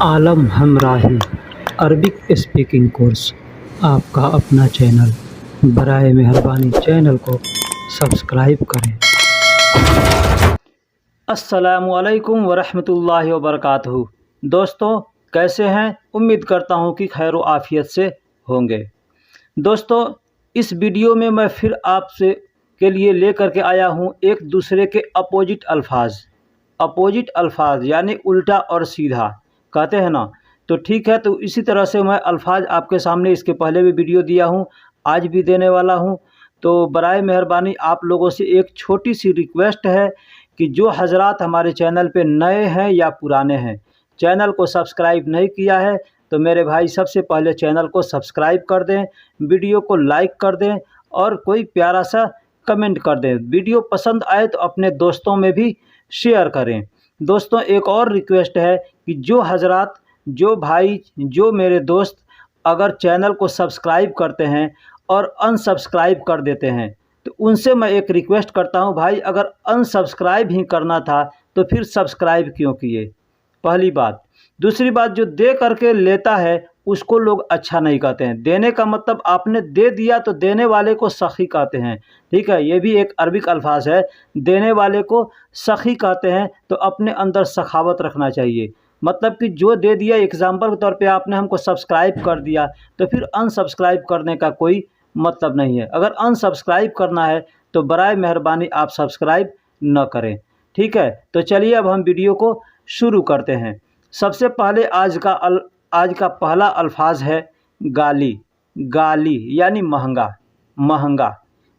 आलम हमराही Arabic speaking course आपका अपना channel. बराए मेहरबानी चैनल को सब्सक्राइब करें। अस्सलामुअलैकुम वरहमतुल्लाहि वबरकातुहू। दोस्तों, कैसे हैं? उम्मीद करता हूं कि खैर व आफियत से होंगे। दोस्तों, इस वीडियो में मैं फिर आपसे के लिए लेकर के आया हूं एक दूसरे के अपोजिट अल्फाज यानी उल्टा और सीधा कहते हैं ना। तो ठीक है, तो इसी तरह से मैं अल्फाज आपके सामने इसके पहले भी वीडियो दिया हूं, आज भी देने वाला हूं। तो बराए मेहरबानी आप लोगों से एक छोटी सी रिक्वेस्ट है कि जो हजरात हमारे चैनल पे नए हैं या पुराने हैं, चैनल को सब्सक्राइब नहीं किया है तो मेरे भाई सबसे पहले चैनल को सब्सक्राइब कर दें, वीडियो को लाइक कर दें और कोई प्यारा सा कमेंट कर दें। वीडियो पसंद आए तो अपने दोस्तों में भी शेयर करें। दोस्तों, एक और रिक्वेस्ट है कि जो हजरात, जो भाई, जो मेरे दोस्त अगर चैनल को सब्सक्राइब करते हैं और अनसब्सक्राइब कर देते हैं तो उनसे मैं एक रिक्वेस्ट करता हूं, भाई अगर अनसब्सक्राइब ही करना था तो फिर सब्सक्राइब क्यों किए? पहली बात। दूसरी बात, जो दे करके लेता है उसको लोग अच्छा नहीं कहते हैं। देने का मतलब आपने दे दिया तो देने वाले को सखी कहते हैं। ठीक है, ये भी एक अरबिक अल्फाज है। देने वाले को सखी कहते हैं। तो अपने अंदर सखावत रखना चाहिए। मतलब कि जो दे दिया, एग्जाम्पल के तौर पे आपने हमको सब्सक्राइब कर दिया तो फिर अनसब्सक्राइब करने का कोई मतलब नहीं है। अगर अनसब्सक्राइब करना है तो बराए मेहरबानी आप सब्सक्राइब न करें। ठीक है, तो चलिए अब हम वीडियो को शुरू करते हैं। सबसे पहले आज का पहला अल्फाज है गाली। गाली यानी महंगा।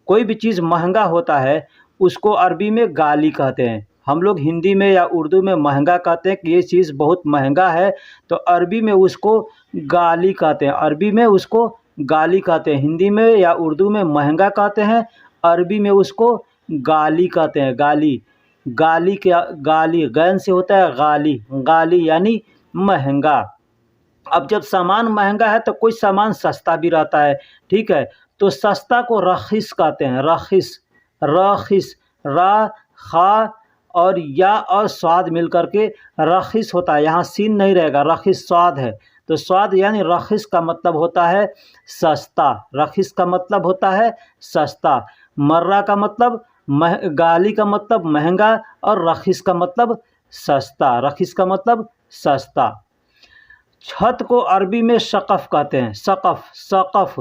कोई भी चीज़ महंगा होता है उसको अरबी में गाली कहते हैं। हम लोग हिंदी में या उर्दू में महंगा कहते हैं कि ये चीज़ बहुत महंगा है, तो अरबी में उसको गाली कहते हैं। अरबी में उसको गाली कहते हैं। हिंदी में या उर्दू में महंगा कहते हैं, अरबी में उसको गाली कहते हैं। गाली, गाली क्या? गाली गैन से होता है गाली। गाली यानी महंगा। अब जब सामान महंगा है तो कोई सामान सस्ता भी रहता है। ठीक है, तो सस्ता को रखिस कहते हैं। रखिस, रखिस, रा, खा और या और स्वाद मिल करके रखिस होता है। यहाँ सीन नहीं रहेगा, रखिस स्वाद है। तो स्वाद यानी रखिस का मतलब होता है सस्ता। रखिस का मतलब होता है सस्ता। मर्रा का मतलब गाली का मतलब महंगा और रखिस का मतलब सस्ता। रखिस का मतलब सस्ता। छत को अरबी में सकफ कहते हैं। सकफ, सकफ।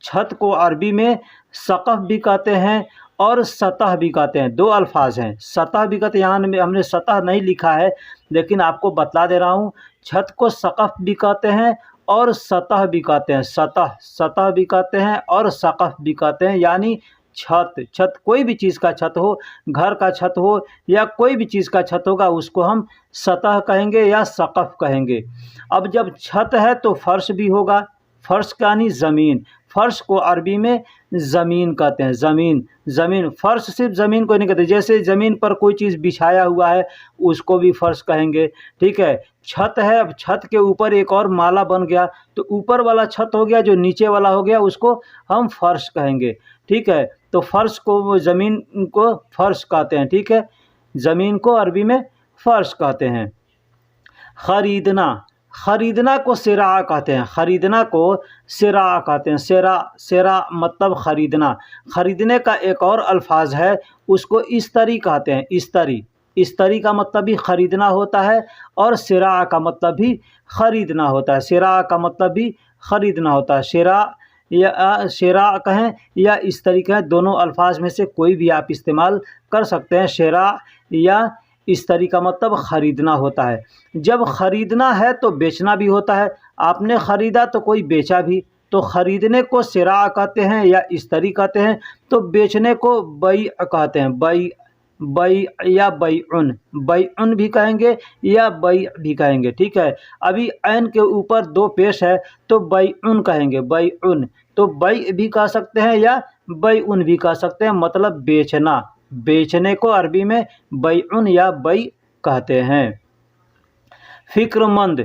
छत को अरबी में सकफ भी कहते हैं और सतह भी कहते हैं। दो अल्फाज हैं। सतह भी कहते हैं, यहाँ में हमने सतह नहीं लिखा है लेकिन आपको बतला दे रहा हूँ। छत को सकफ भी कहते हैं और सतह भी कहते हैं। सतह, सतह भी कहते हैं और सकफ भी कहते हैं, यानी छत। छत कोई भी चीज़ का छत हो, घर का छत हो या कोई भी चीज़ का छत होगा, उसको हम सतह कहेंगे या सकफ कहेंगे। अब जब छत है तो फर्श भी होगा। फर्श यानी ज़मीन। फर्श को अरबी में ज़मीन कहते हैं। ज़मीन, ज़मीन। फर्श सिर्फ ज़मीन को नहीं कहते। जैसे ज़मीन पर कोई चीज़ बिछाया हुआ है उसको भी फर्श कहेंगे। ठीक है, छत है, अब छत के ऊपर एक और माला बन गया तो ऊपर वाला छत हो गया, जो नीचे वाला हो गया उसको हम फर्श कहेंगे। ठीक है, तो फर्श को, ज़मीन को फर्श कहते हैं। ठीक है, ज़मीन को अरबी में फर्श कहते हैं। ख़रीदना, ख़रीदना को सिरा कहते हैं। ख़रीदना को सिरा कहते हैं। सिरा, सिरा मतलब ख़रीदना। ख़रीदने का एक और अल्फाज है, उसको इस्तरी कहते हैं। इस्तरी, इस्तरी का मतलब भी ख़रीदना होता है और सिरा का मतलब भी ख़रीदना होता है। सिरा का मतलब भी ख़रीदना होता है। सिरा या शेरा कहें या इस्तरी कहें, दोनों अल्फाज में से कोई भी आप इस्तेमाल कर सकते हैं। शेरा या इस्तरी का मतलब ख़रीदना होता है। जब ख़रीदना है तो बेचना भी होता है। आपने ख़रीदा तो कोई बेचा भी, तो ख़रीदने को सिरा कहते हैं या इस्तरी कहते हैं, तो बेचने को बई कहते हैं। बई, बई या बैउन, बैउन भी कहेंगे या बई भी कहेंगे। ठीक है, अभी ऐन के ऊपर दो पेश है तो बैउन कहेंगे। बैउन, तो बई भी कह सकते हैं या बैउन भी कह सकते हैं, मतलब बेचना। बेचने को अरबी में बैउन या बई कहते हैं। फ़िक्रमंद,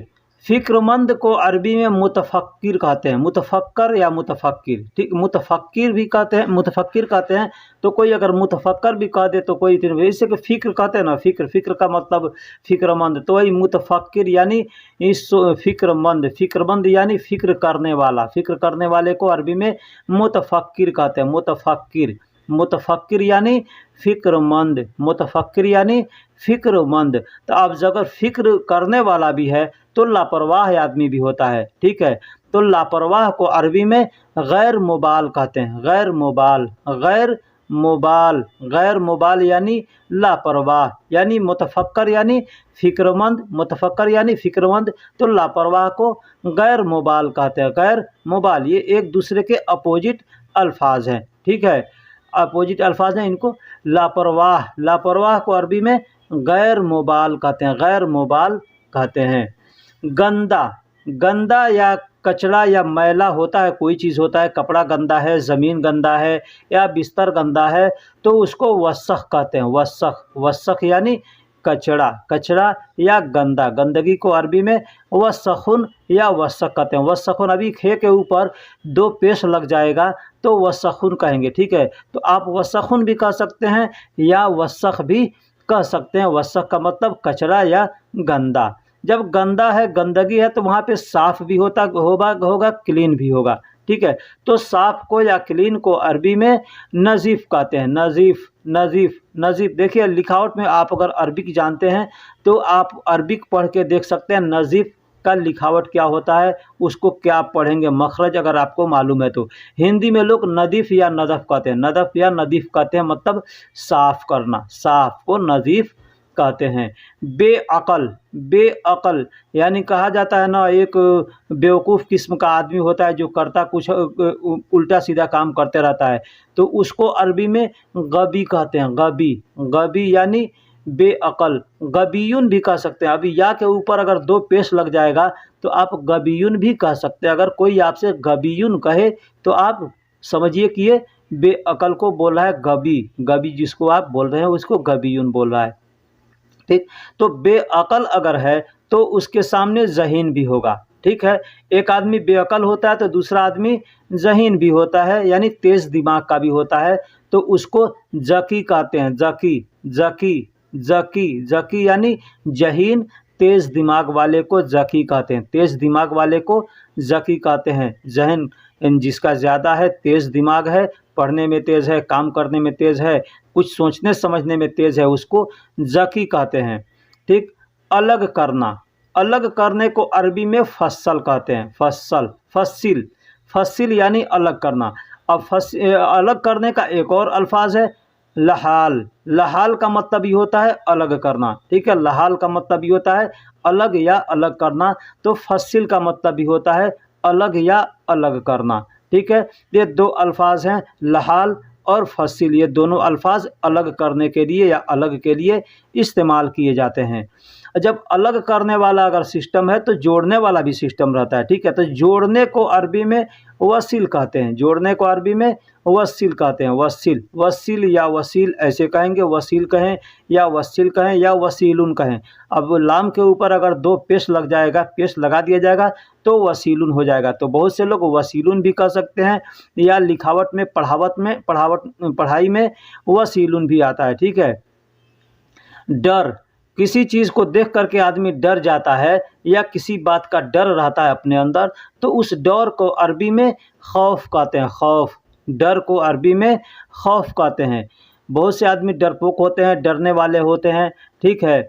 फ़िक्रमंद को अरबी में मुतफ़क्किर कहते हैं, मुतफ़क्कर या मुतफ़क्किर, ठीक। मुतफ़क्किर भी कहते हैं, मुतफ़क्किर कहते हैं, तो कोई अगर मुतफ़क्कर भी कह दे तो कोई इससे कि फ़िक्र कहते हैं ना, फ़िक्र, फ़िक्र का मतलब फ़िक्रमंद, तो वही मुतफ़क्किर यानी इस फ़िक्रमंद, फ़िक्रमंद यानी फ़िक्र करने वाला, फ़िक्र करने वाले को अरबी में मुतफ़क्किर कहते हैं, मुतफ़क्किर। मुतफ़क्किर यानी फ़िक्रमंद, मुतफ़क्किर यानी फ़िक्रमंद। तो अब अगर फ़िक्र करने वाला भी है तो लापरवाह आदमी भी होता है, ठीक है। तो लापरवाह को अरबी में गैर मुबाल कहते हैं, गैर मुबाल, गैर मुबाल, गैर मुबाल यानी लापरवाह, यानी मुतफ़क्कर यानी फ़िक्रमंद, मुतफ़क्कर यानी फ़िक्रमंद, तो लापरवाह को गैर मुबाल कहते हैं, गैर मुबाल। ये एक दूसरे के अपोजिट अल्फाज हैं, ठीक है, अपोजिट अल्फाज हैं इनको। लापरवाह, लापरवाह को अरबी में गैर मुबाल कहते हैं, गैर मुबाल कहते हैं। गंदा, गंदा या कचरा या मैला होता है, कोई चीज़ होता है, कपड़ा गंदा है, ज़मीन गंदा है या बिस्तर गंदा है, तो उसको वसख कहते हैं, वसख, वसख यानी कचरा, कचरा या गंदा, गंदगी को अरबी में वसखुन या वसख कहते हैं। वसखुन, अभी खे के ऊपर दो पेश लग जाएगा तो वसखुन कहेंगे, ठीक है। तो आप वसखुन भी कह सकते हैं या वसख भी कह सकते हैं। वसख का मतलब कचरा या गंदा। जब गंदा है, गंदगी है, तो वहाँ पे साफ़ भी होगा, क्लीन भी होगा, ठीक है। तो साफ़ को या क्लीन को अरबी में नज़ीफ़ कहते हैं, नज़ीफ़, नज़ीफ़, नज़ीफ़। देखिए लिखावट में आप अगर अरबिक जानते हैं तो आप अरबिक पढ़ के देख सकते हैं नज़ीफ़ का लिखावट क्या होता है, उसको क्या पढ़ेंगे, मखरज अगर आपको मालूम है तो। हिंदी में लोग नदीफ़ या नदफ़ कहते हैं, नदफ़ या नदीफ़ कहते हैं, मतलब साफ़ करना, साफ़ को नज़ीफ़ कहते हैं। बेअक़ल, बेअक़ल यानी कहा जाता है ना, एक बेवकूफ़ किस्म का आदमी होता है जो करता कुछ उल्टा सीधा काम करते रहता है, तो उसको अरबी में गबी कहते हैं, गबी, गबी यानी बेअक़ल। गबीयुन भी कह सकते हैं, अभी या के ऊपर अगर दो पेश लग जाएगा तो आप गबीयुन भी कह सकते हैं। अगर कोई आपसे गबीयुन कहे तो आप समझिए कि ये बेअक़ल को बोल रहा है, गबी, गबी जिसको आप बोल रहे हैं उसको गबीयुन बोल रहा है, ठीक। तो बेअक़ल अगर है तो उसके सामने ज़हीन भी होगा, ठीक है। एक आदमी बेअक़ल होता है तो दूसरा आदमी ज़हीन भी होता है, यानी तेज़ दिमाग का भी होता है, तो उसको ज़की कहते हैं, ज़की, ज़की, ज़की, ज़की यानी ज़हीन, तेज़ दिमाग वाले को ज़की कहते हैं, तेज़ दिमाग वाले को ज़की कहते हैं। ज़हन जिसका ज़्यादा है, तेज़ दिमाग है, पढ़ने में तेज़ है, काम करने में तेज़ है, कुछ सोचने समझने में तेज़ है, उसको ज़की कहते हैं, ठीक। अलग करना, अलग करने को अरबी में फ़स्सल कहते हैं, फ़स्सल, फ़स्सिल, फ़स्सिल यानी अलग करना। अब अलग करने का एक और अल्फाज है लहाल, लहाल का मतलब ये होता है अलग करना, ठीक है। लहाल का मतलब ये होता है अलग या अलग करना, तो फ़स्सिल का मतलब भी होता है अलग या अलग करना, ठीक है। ये दो अल्फाज हैं लहाल और फ़स्सिल, ये दोनों अल्फाज अलग करने के लिए या अलग के लिए इस्तेमाल किए जाते हैं। जब अलग करने वाला अगर सिस्टम है तो जोड़ने वाला भी सिस्टम रहता है, ठीक है। तो जोड़ने को अरबी में वसील कहते हैं, जोड़ने को अरबी में वसील कहते हैं, वसील, वसील या वसील ऐसे कहेंगे, वसील कहें या वसील कहें या वसीलुन कहें। अब लाम के ऊपर अगर दो पेश लग जाएगा, पेश लगा दिया जाएगा तो वसीलुन हो जाएगा। तो बहुत से लोग वसीलुन भी कह सकते हैं या लिखावट में, पढ़ाई में वसीलुन भी आता है, ठीक है। डर, किसी चीज़ को देख करके आदमी डर जाता है या किसी बात का डर रहता है अपने अंदर, तो उस डर को अरबी में खौफ कहते हैं, खौफ, डर को अरबी में खौफ कहते हैं। बहुत से आदमी डरपोक होते हैं, डरने वाले होते हैं, ठीक है।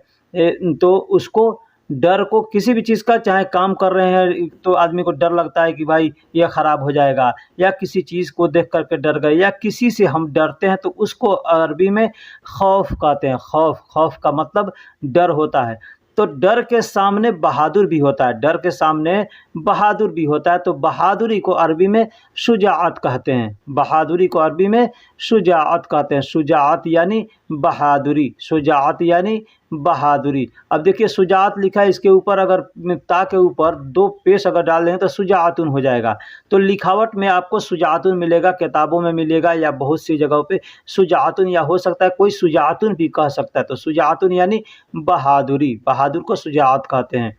तो उसको डर को किसी भी चीज़ का, चाहे काम कर रहे हैं तो आदमी को डर लगता है कि भाई ये ख़राब हो जाएगा, या किसी चीज़ को देख करके डर गए, या किसी से हम डरते हैं तो उसको अरबी में खौफ कहते हैं, खौफ, खौफ का मतलब डर होता है। तो डर के सामने बहादुर भी होता है, डर के सामने बहादुर भी होता है, तो बहादुरी को अरबी में शुजाअत कहते हैं, बहादुरी को अरबी में शुजाअत कहते हैं। शुजाअत यानी बहादुरी, शुजाअत यानी बहादुरी। अब देखिए शुजाअत लिखा है, इसके ऊपर अगर ता के ऊपर दो पेश अगर डाल दें तो शुजाअतुन हो जाएगा। तो लिखावट में आपको शुजाअतुन मिलेगा, किताबों में मिलेगा या बहुत सी जगहों पे शुजाअतुन, या हो सकता है कोई शुजाअतुन भी कह सकता है। तो शुजाअतुन यानी बहादुरी, बहादुर को शुजाअत कहते हैं।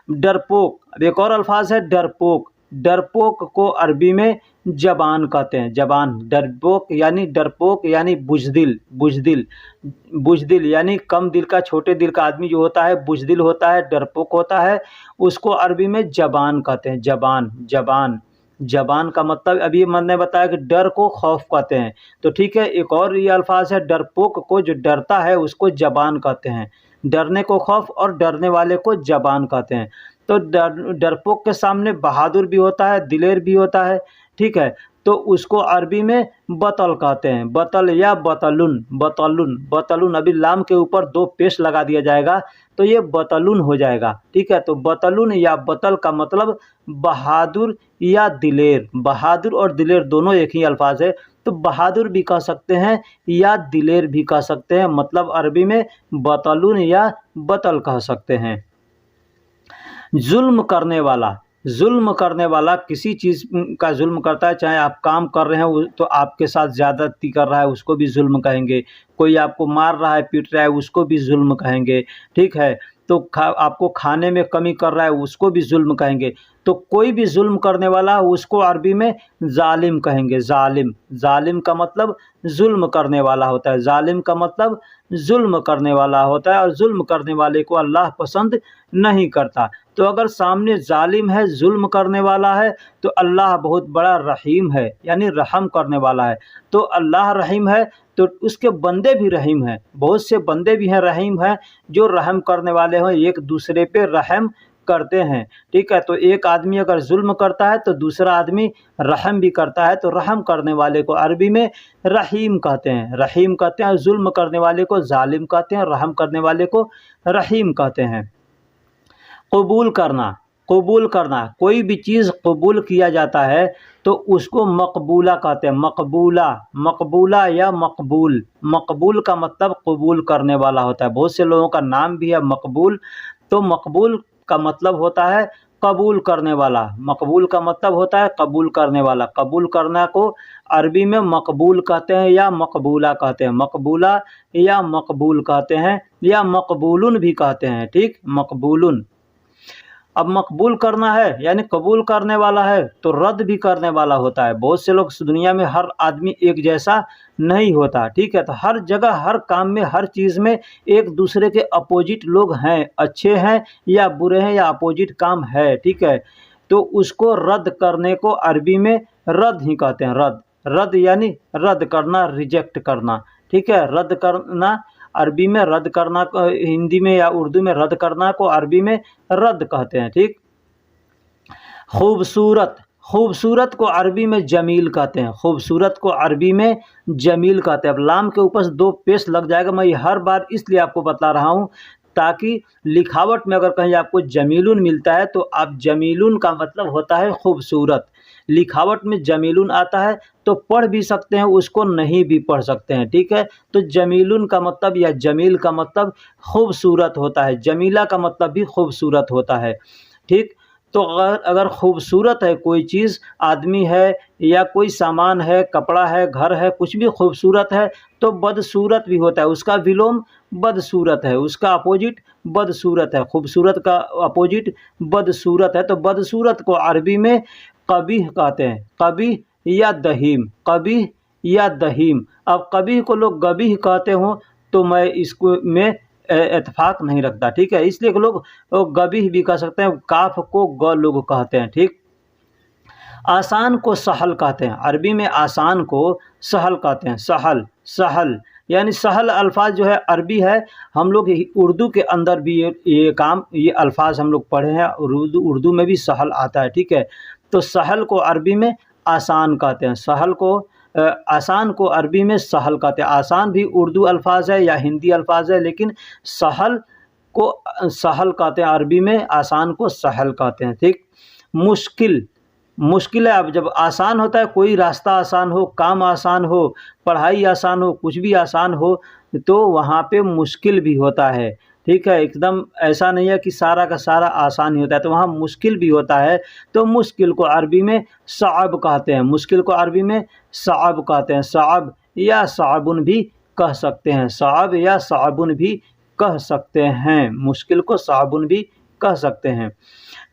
डरपोक, अब एक और अल्फाज है डरपोक। डरपोक को अरबी में जबान कहते हैं, जबान। डरपोक यानी बुज़दिल, बुज़दिल, बुज़दिल यानी कम दिल का, छोटे दिल का आदमी जो होता है बुज़दिल होता है, डरपोक होता है, उसको अरबी में जबान कहते हैं, जबान, जबान। जबान का मतलब अभी मैंने बताया कि डर को खौफ कहते हैं, तो ठीक है, एक और ये अल्फाज है डरपोक को, जो डरता है उसको जबान कहते हैं। डरने को खौफ और डरने वाले को जबान कहते हैं। तो डरपोक के सामने बहादुर भी होता है, दिलेर भी होता है, ठीक है, तो उसको अरबी में बतल कहते हैं, बतल या बतलुन, बतलुन, बतलुन। अभी लाम के ऊपर 2 पेश लगा दिया जाएगा तो ये बतलुन हो जाएगा, ठीक है। तो बतलुन या बतल का मतलब बहादुर या दिलेर। बहादुर और दिलेर दोनों एक ही अल्फाज है, तो बहादुर भी कह सकते हैं या दिलेर भी कह सकते हैं, मतलब अरबी में बतलुन या बतल कह सकते हैं। जुल्म करने वाला, जुल्म करने वाला किसी चीज़ का जुल्म करता है, चाहे आप काम कर रहे हैं तो आपके साथ ज़्यादती कर रहा है उसको भी जुल्म कहेंगे, कोई आपको मार रहा है, पीट रहा है, उसको भी जुल्म कहेंगे, ठीक है। तो आपको खाने में कमी कर रहा है उसको भी जुल्म कहेंगे। तो कोई भी जुल्म करने वाला उसको अरबी में जालिम कहेंगे, जालिम। जालिम का मतलब जुल्म करने वाला होता है, जालिम का मतलब जुल्म करने वाला होता है, और जुल्म करने वाले को अल्लाह पसंद नहीं करता। तो अगर सामने जालिम है, जुल्म करने वाला है, तो अल्लाह बहुत बड़ा रहीम है, यानी रहम करने वाला है। तो अल्लाह रहीम है तो उसके बंदे भी रहीम हैं, बहुत से बंदे भी हैं रहीम हैं, जो रहम करने वाले हैं, एक दूसरे पे रहम करते हैं, ठीक है। तो एक आदमी अगर जुल्म करता है तो दूसरा आदमी रहम भी करता है, तो रहम करने वाले को अरबी में रहीम कहते हैं, रहीम कहते हैं। जुल्म करने वाले को जालिम कहते हैं, रहम करने वाले को रहीम कहते हैं। कबूल करना, कबूल करना, कोई भी चीज़ कबूल किया जाता है तो उसको मकबूला कहते हैं, मकबूला, मकबूला या मकबूल। मकबूल का मतलब कबूल करने वाला होता है, बहुत से लोगों का नाम भी है मकबूल। तो मकबूल का मतलब होता है कबूल करने वाला, मकबूल का मतलब होता है कबूल करने वाला। कबूल करना को अरबी में मकबूल कहते हैं या मकबूला कहते हैं, मकबूला या मकबूल कहते हैं, या मकबूलुन भी कहते हैं, ठीक, मकबूलुन। अब मकबूल करना है यानी कबूल करने वाला है, तो रद्द भी करने वाला होता है। बहुत से लोग दुनिया में, हर आदमी एक जैसा नहीं होता, ठीक है। तो हर जगह, हर काम में, हर चीज़ में एक दूसरे के अपोजिट लोग हैं, अच्छे हैं या बुरे हैं या अपोजिट काम है, ठीक है। तो उसको रद्द करने को अरबी में रद्द ही कहते हैं, रद्द। रद्द यानी रद्द करना, रिजेक्ट करना, ठीक है। रद्द करना अरबी में रद्द करना, हिंदी में या उर्दू में रद्द करना को अरबी में रद्द कहते हैं, ठीक। खूबसूरत, खूबसूरत को अरबी में जमील कहते हैं, खूबसूरत को अरबी में जमील कहते हैं। अब लाम के ऊपर 2 पेश लग जाएगा, मैं ये हर बार इसलिए आपको बता रहा हूँ ताकि लिखावट में अगर कहीं आपको जमीलुन मिलता है तो आप जमीलुन का मतलब होता है खूबसूरत, लिखावट में जमीलुन आता है तो पढ़ भी सकते हैं, उसको नहीं भी पढ़ सकते हैं, ठीक है। तो जमीलुन का मतलब या जमील का मतलब खूबसूरत होता है, जमीला का मतलब भी खूबसूरत होता है, ठीक। तो अगर खूबसूरत है कोई चीज़, आदमी है या कोई सामान है, कपड़ा है, घर है, कुछ भी खूबसूरत है तो बदसूरत भी होता है, उसका विलोम बदसूरत है, उसका अपोजिट बदसूरत है। खूबसूरत का अपोजिट बदसूरत है, तो बदसूरत को अरबी में कबीह कहते हैं, कबीह या दहीम, कबीह या दहीम। अब कबीह को लोग गबीह कहते हो तो मैं इसको में इत्तेफाक नहीं रखता, ठीक है। इसलिए कि लोग गबीह भी कह सकते हैं, काफ को ग लोग कहते हैं, ठीक। आसान को सहल कहते हैं, अरबी में आसान को सहल कहते हैं, सहल, सहल यानी सहल अल्फाज जो है अरबी है। हम लोग उर्दू के अंदर भी ये अल्फाज हम लोग पढ़े हैं, उर्दू में भी सहल आता है, ठीक है। तो सहल को अरबी में आसान कहते हैं, सहल को आसान को अरबी में सहल कहते हैं। आसान भी उर्दू अल्फाज है या हिंदी अल्फाज है, लेकिन सहल को सहल कहते हैं अरबी में, आसान को सहल कहते हैं, ठीक। मुश्किल, मुश्किल है। अब जब आसान होता है, कोई रास्ता आसान हो, काम आसान हो, पढ़ाई आसान हो, कुछ भी आसान हो, तो वहाँ पे मुश्किल भी होता है, ठीक है। एकदम ऐसा नहीं है कि सारा का सारा आसान ही होता है, तो वहाँ मुश्किल भी होता है। तो मुश्किल को अरबी में सअब कहते हैं, मुश्किल को अरबी में सअब कहते हैं, सअब या सअबुन भी कह सकते हैं, सअब या सअबुन भी कह सकते हैं, मुश्किल को सअबुन भी कह सकते हैं।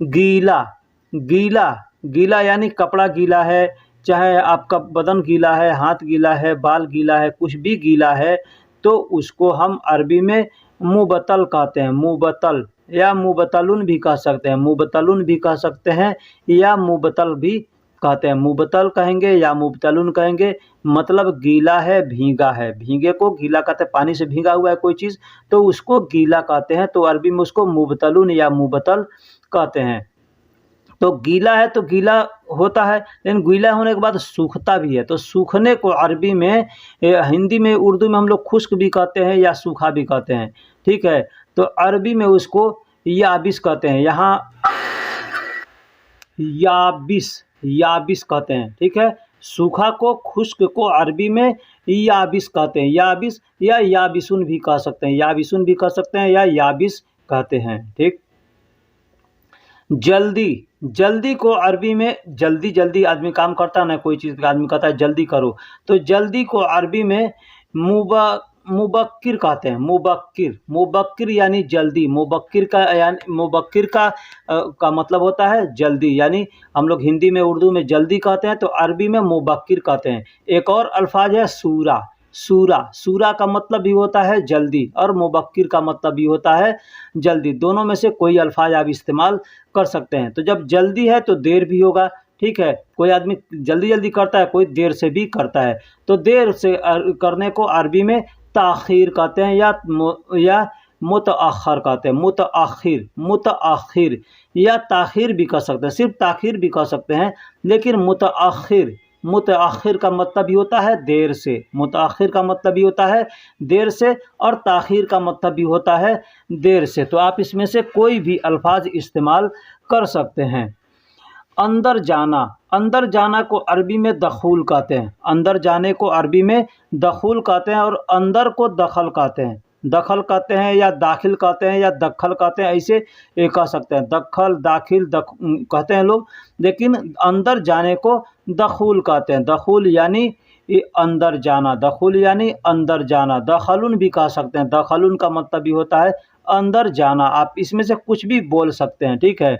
गीला, गीला, गीला यानी कपड़ा गीला है, चाहे आपका बदन गीला है, हाथ गीला है, बाल गीला है, कुछ भी गीला है तो उसको हम अरबी में मुबतल कहते हैं। मुबतल या मुबतलुन भी कह सकते हैं, मुबतलुन भी कह सकते हैं या मुबतल भी कहते हैं। मुबतल कहेंगे या मुबतलुन कहेंगे, मतलब गीला है, भीगा है। भीगे को गीला कहते हैं, पानी से भीगा हुआ है कोई चीज़ तो उसको गीला कहते हैं, तो अरबी में उसको मुबतलुन या मुबतल कहते हैं। तो गीला है तो गीला होता है, लेकिन गीला होने के बाद सूखता भी है, तो सूखने को अरबी में हिंदी में उर्दू में हम लोग खुश्क भी कहते हैं या सूखा भी कहते हैं, ठीक है। तो अरबी में उसको याबिस कहते हैं, यहाँ याबिस, याबिस कहते हैं, ठीक है। सूखा को, खुश्क को अरबी में याबिस कहते हैं। याबिस या याबिसुन भी कह सकते हैं, याबिसुन भी कह सकते हैं या याबिस कहते हैं, ठीक। जल्दी, जल्दी को अरबी में, जल्दी जल्दी आदमी काम करता है ना, कोई चीज़ का आदमी कहता है जल्दी करो, तो जल्दी को अरबी में मुबक्किर कहते हैं। मुबक्किर, मुबक्किर यानी जल्दी। मुबक्किर का यानी मुबक्किर का मतलब होता है जल्दी, यानी हम लोग हिंदी में उर्दू में जल्दी कहते हैं तो अरबी में मुबक्किर कहते हैं। एक और अल्फाज है सूरा, सूरा, सूरा का मतलब भी होता है जल्दी और मुबक्किर का मतलब भी होता है जल्दी। दोनों में से कोई अल्फाज आप इस्तेमाल कर सकते हैं। तो जब जल्दी है तो देर भी होगा, ठीक है। कोई आदमी जल्दी जल्दी करता है, कोई देर से भी करता है, तो देर से करने को अरबी में ताख़ीर कहते हैं या मुतअख़्ख़र कहते हैं। मुतअख़्ख़िर, मुतअख़्ख़िर या ताख़ीर भी कह सकते हैं, सिर्फ ताख़ीर भी कह सकते हैं, लेकिन मुतअख़्ख़िर, मुतअख़्ख़िर का मतलब भी होता है देर से। मुतअख़्ख़िर का मतलब भी होता है देर से और ताख़ीर का मतलब भी होता है देर से। तो आप इसमें से कोई भी अल्फाज इस्तेमाल कर सकते हैं। अंदर जाना, अंदर जाना को अरबी में दखूल कहते हैं। अंदर जाने को अरबी में दखूल कहते हैं और अंदर को दखल कहते हैं। दखल कहते हैं या दाखिल कहते हैं या दखल कहते हैं, ऐसे ये कह सकते हैं। दखल, दाखिल कहते हैं लोग, लेकिन अंदर जाने को दखूल कहते हैं। दखूल यानी ये अंदर जाना, दखूल यानी अंदर जाना। दखलुन भी कह सकते हैं, दखलुन का मतलब भी होता है अंदर जाना। आप इसमें से कुछ भी बोल सकते हैं, ठीक है।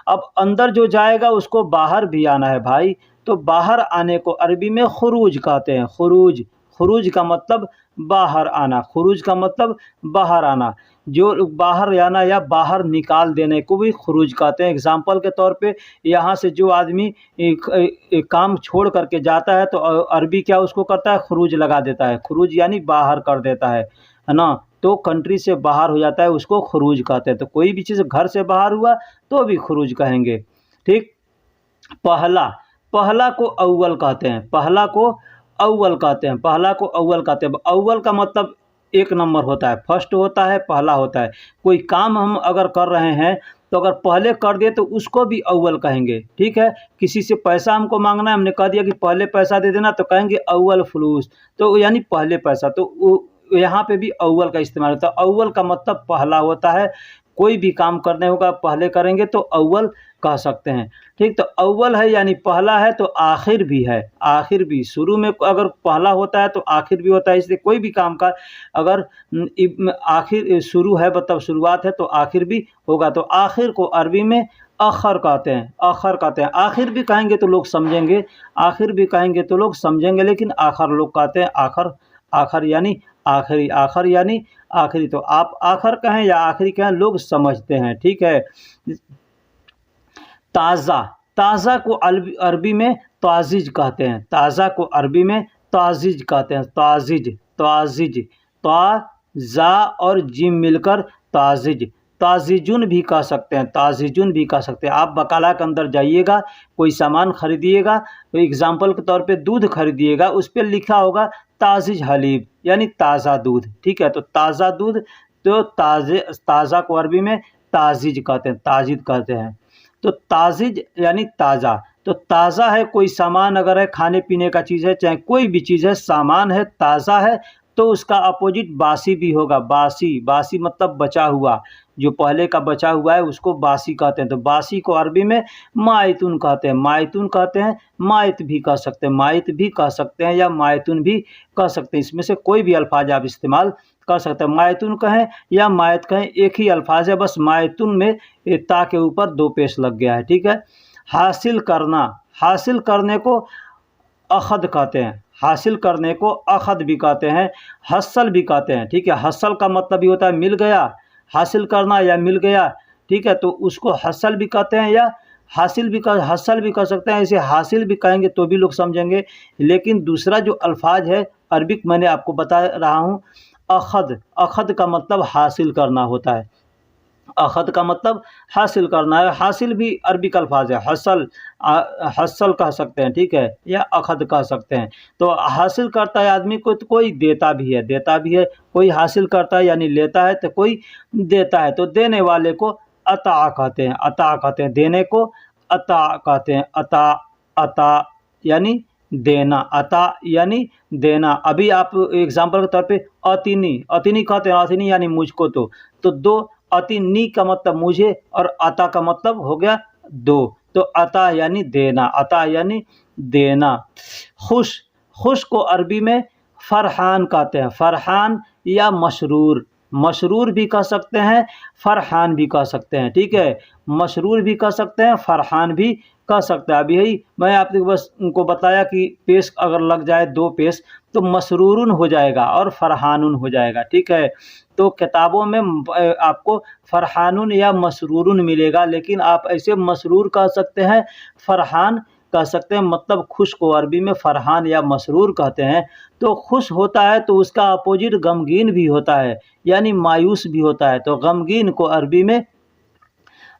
अब अंदर जो जाएगा उसको बाहर भी आना है भाई, तो बाहर आने को अरबी में खुरूज कहते हैं। खुरूज, खुरूज का मतलब बाहर आना, खुरूज का मतलब बाहर आना। जो बाहर आना या बाहर निकाल देने को भी खुरूज कहते हैं। एग्जाम्पल के तौर पे यहाँ से जो आदमी एक काम छोड़ करके जाता है तो अरबी क्या उसको करता है, खुरूज लगा देता है। खुरूज यानी बाहर कर देता है ना, तो कंट्री से बाहर हो जाता है, उसको खुरूज कहते हैं। तो कोई भी चीज़ घर से बाहर हुआ तो भी खुरूज कहेंगे, ठीक। पहला, पहला को अव्वल कहते हैं, पहला को अव्वल कहते हैं, पहला को अव्वल कहते हैं। अव्वल का मतलब एक नंबर होता है, फर्स्ट होता है, पहला होता है। कोई काम हम अगर कर रहे हैं तो अगर पहले कर दिए तो उसको भी अव्वल कहेंगे, ठीक है। किसी से पैसा हमको मांगना है, हमने कह दिया कि पहले पैसा दे देना, तो कहेंगे अव्वल फलूस, तो यानी पहले पैसा। तो यहाँ पे भी अव्वल का इस्तेमाल होता है। अव्वल का मतलब पहला होता है। कोई भी काम करने होगा पहले करेंगे तो अव्वल कह सकते हैं, ठीक। तो अव्वल है यानी पहला है, तो आखिर भी है, आखिर भी। शुरू में अगर पहला होता है तो आखिर भी होता है, इसलिए कोई भी काम का अगर आखिर शुरू है मतलब शुरुआत है तो आखिर भी होगा। तो आखिर को अरबी में अखर कहते हैं, अखर कहते हैं। आखिर भी कहेंगे तो लोग समझेंगे, आखिर भी कहेंगे तो लोग समझेंगे, लेकिन आखर लोग कहते हैं। आखर, आखर यानी आखिरी, आखर यानी आखिरी। तो आप आखर कहें या आखिरी कहें लोग समझते हैं, ठीक है। ताज़ा, ताज़ा को अरबी में ताज़िज कहते हैं। ताज़ा को अरबी में ताज़िज कहते हैं। ताज़िज, ताज़िज, ताज़ा और जिम मिलकर ताज़िज। ताज़िजुन भी कह सकते हैं, ताज़िजुन भी कह सकते हैं। आप बकाला के अंदर जाइएगा, कोई सामान खरीदिएगा, तो एग्जाम्पल के तौर पे दूध खरीदिएगा, उस पर लिखा होगा ताज़िज हलीब यानी ताज़ा दूध, ठीक है। तो ताज़ा दूध, तो ताज़ा को अरबी में ताज़िज कहते हैं, ताज़िज कहते हैं। तो ताज़िज यानी ताज़ा। तो ताज़ा है कोई सामान, अगर है खाने पीने का चीज़ है, चाहे कोई भी चीज़ है, सामान है, ताज़ा है, तो उसका अपोजिट बासी भी होगा। बासी, बासी मतलब बचा हुआ, जो पहले का बचा हुआ है उसको बासी कहते हैं। तो बासी को अरबी में मायतुन कहते हैं, मायतुन कहते हैं। मायत भी कह सकते हैं, मायत भी कह सकते हैं या मायतुन भी कह सकते हैं। इसमें से कोई भी अल्फाज आप इस्तेमाल कह सकते हैं। मायतुन कहें या मायत कहें, एक ही अल्फाज है, बस मायतुन में ता के ऊपर 2 पेश लग गया है, ठीक है। हासिल करना, हासिल करने को अखद कहते हैं, हासिल करने को अखद भी कहते हैं, हसल भी कहते हैं, ठीक है। हसल का मतलब भी होता है मिल गया, हासिल करना या मिल गया, ठीक है, तो उसको हसल भी कहते हैं या हासिल भी कह सकते हैं। इसे हासिल भी कहेंगे तो भी लोग समझेंगे। लेकिन दूसरा जो अल्फाज है अरबिक मैंने आपको बता रहा हूँ, अखद, अखद का मतलब हासिल करना होता है, अखद का मतलब हासिल करना है। हासिल भी अरबिक अल्फाज है, हसल, हसल कह सकते हैं, ठीक है, या अखद कह सकते हैं। तो हासिल करता है आदमी को, तो कोई देता भी है, देता भी है, कोई हासिल करता है यानी लेता है, तो कोई देता है। तो देने वाले को अता कहते हैं, अता कहते हैं, देने को अता कहते हैं, अता, अता यानी देना, अता यानी देना। अभी आप एग्जाम्पल के तौर पे अतिनी, अतिनी कहते हैं, अतिनी यानी मुझको, तो दो, अतिनी का मतलब मुझे और अता का मतलब हो गया दो, तो अता यानी देना, अता यानी देना। खुश, खुश को अरबी में फरहान कहते हैं, फरहान या मशरूर, मशरूर भी कह सकते हैं, फरहान भी कह सकते हैं, ठीक है। मशरूर भी कह सकते हैं, फरहान भी कह सकते हैं। अब यही मैं आपको बस उनको बताया कि पेश अगर लग जाए 2 पेश तो मसरूरुन हो जाएगा और फरहानुन हो जाएगा, ठीक है। तो किताबों में आपको फरहानुन या मसरूरुन मिलेगा, लेकिन आप ऐसे मसरूर कह सकते हैं, फरहान कह सकते हैं, मतलब खुश को अरबी में फरहान या मसरूर कहते हैं। तो खुश होता है तो उसका अपोजिट गमगीन भी होता है, यानी मायूस भी होता है। तो गमगीन को अरबी में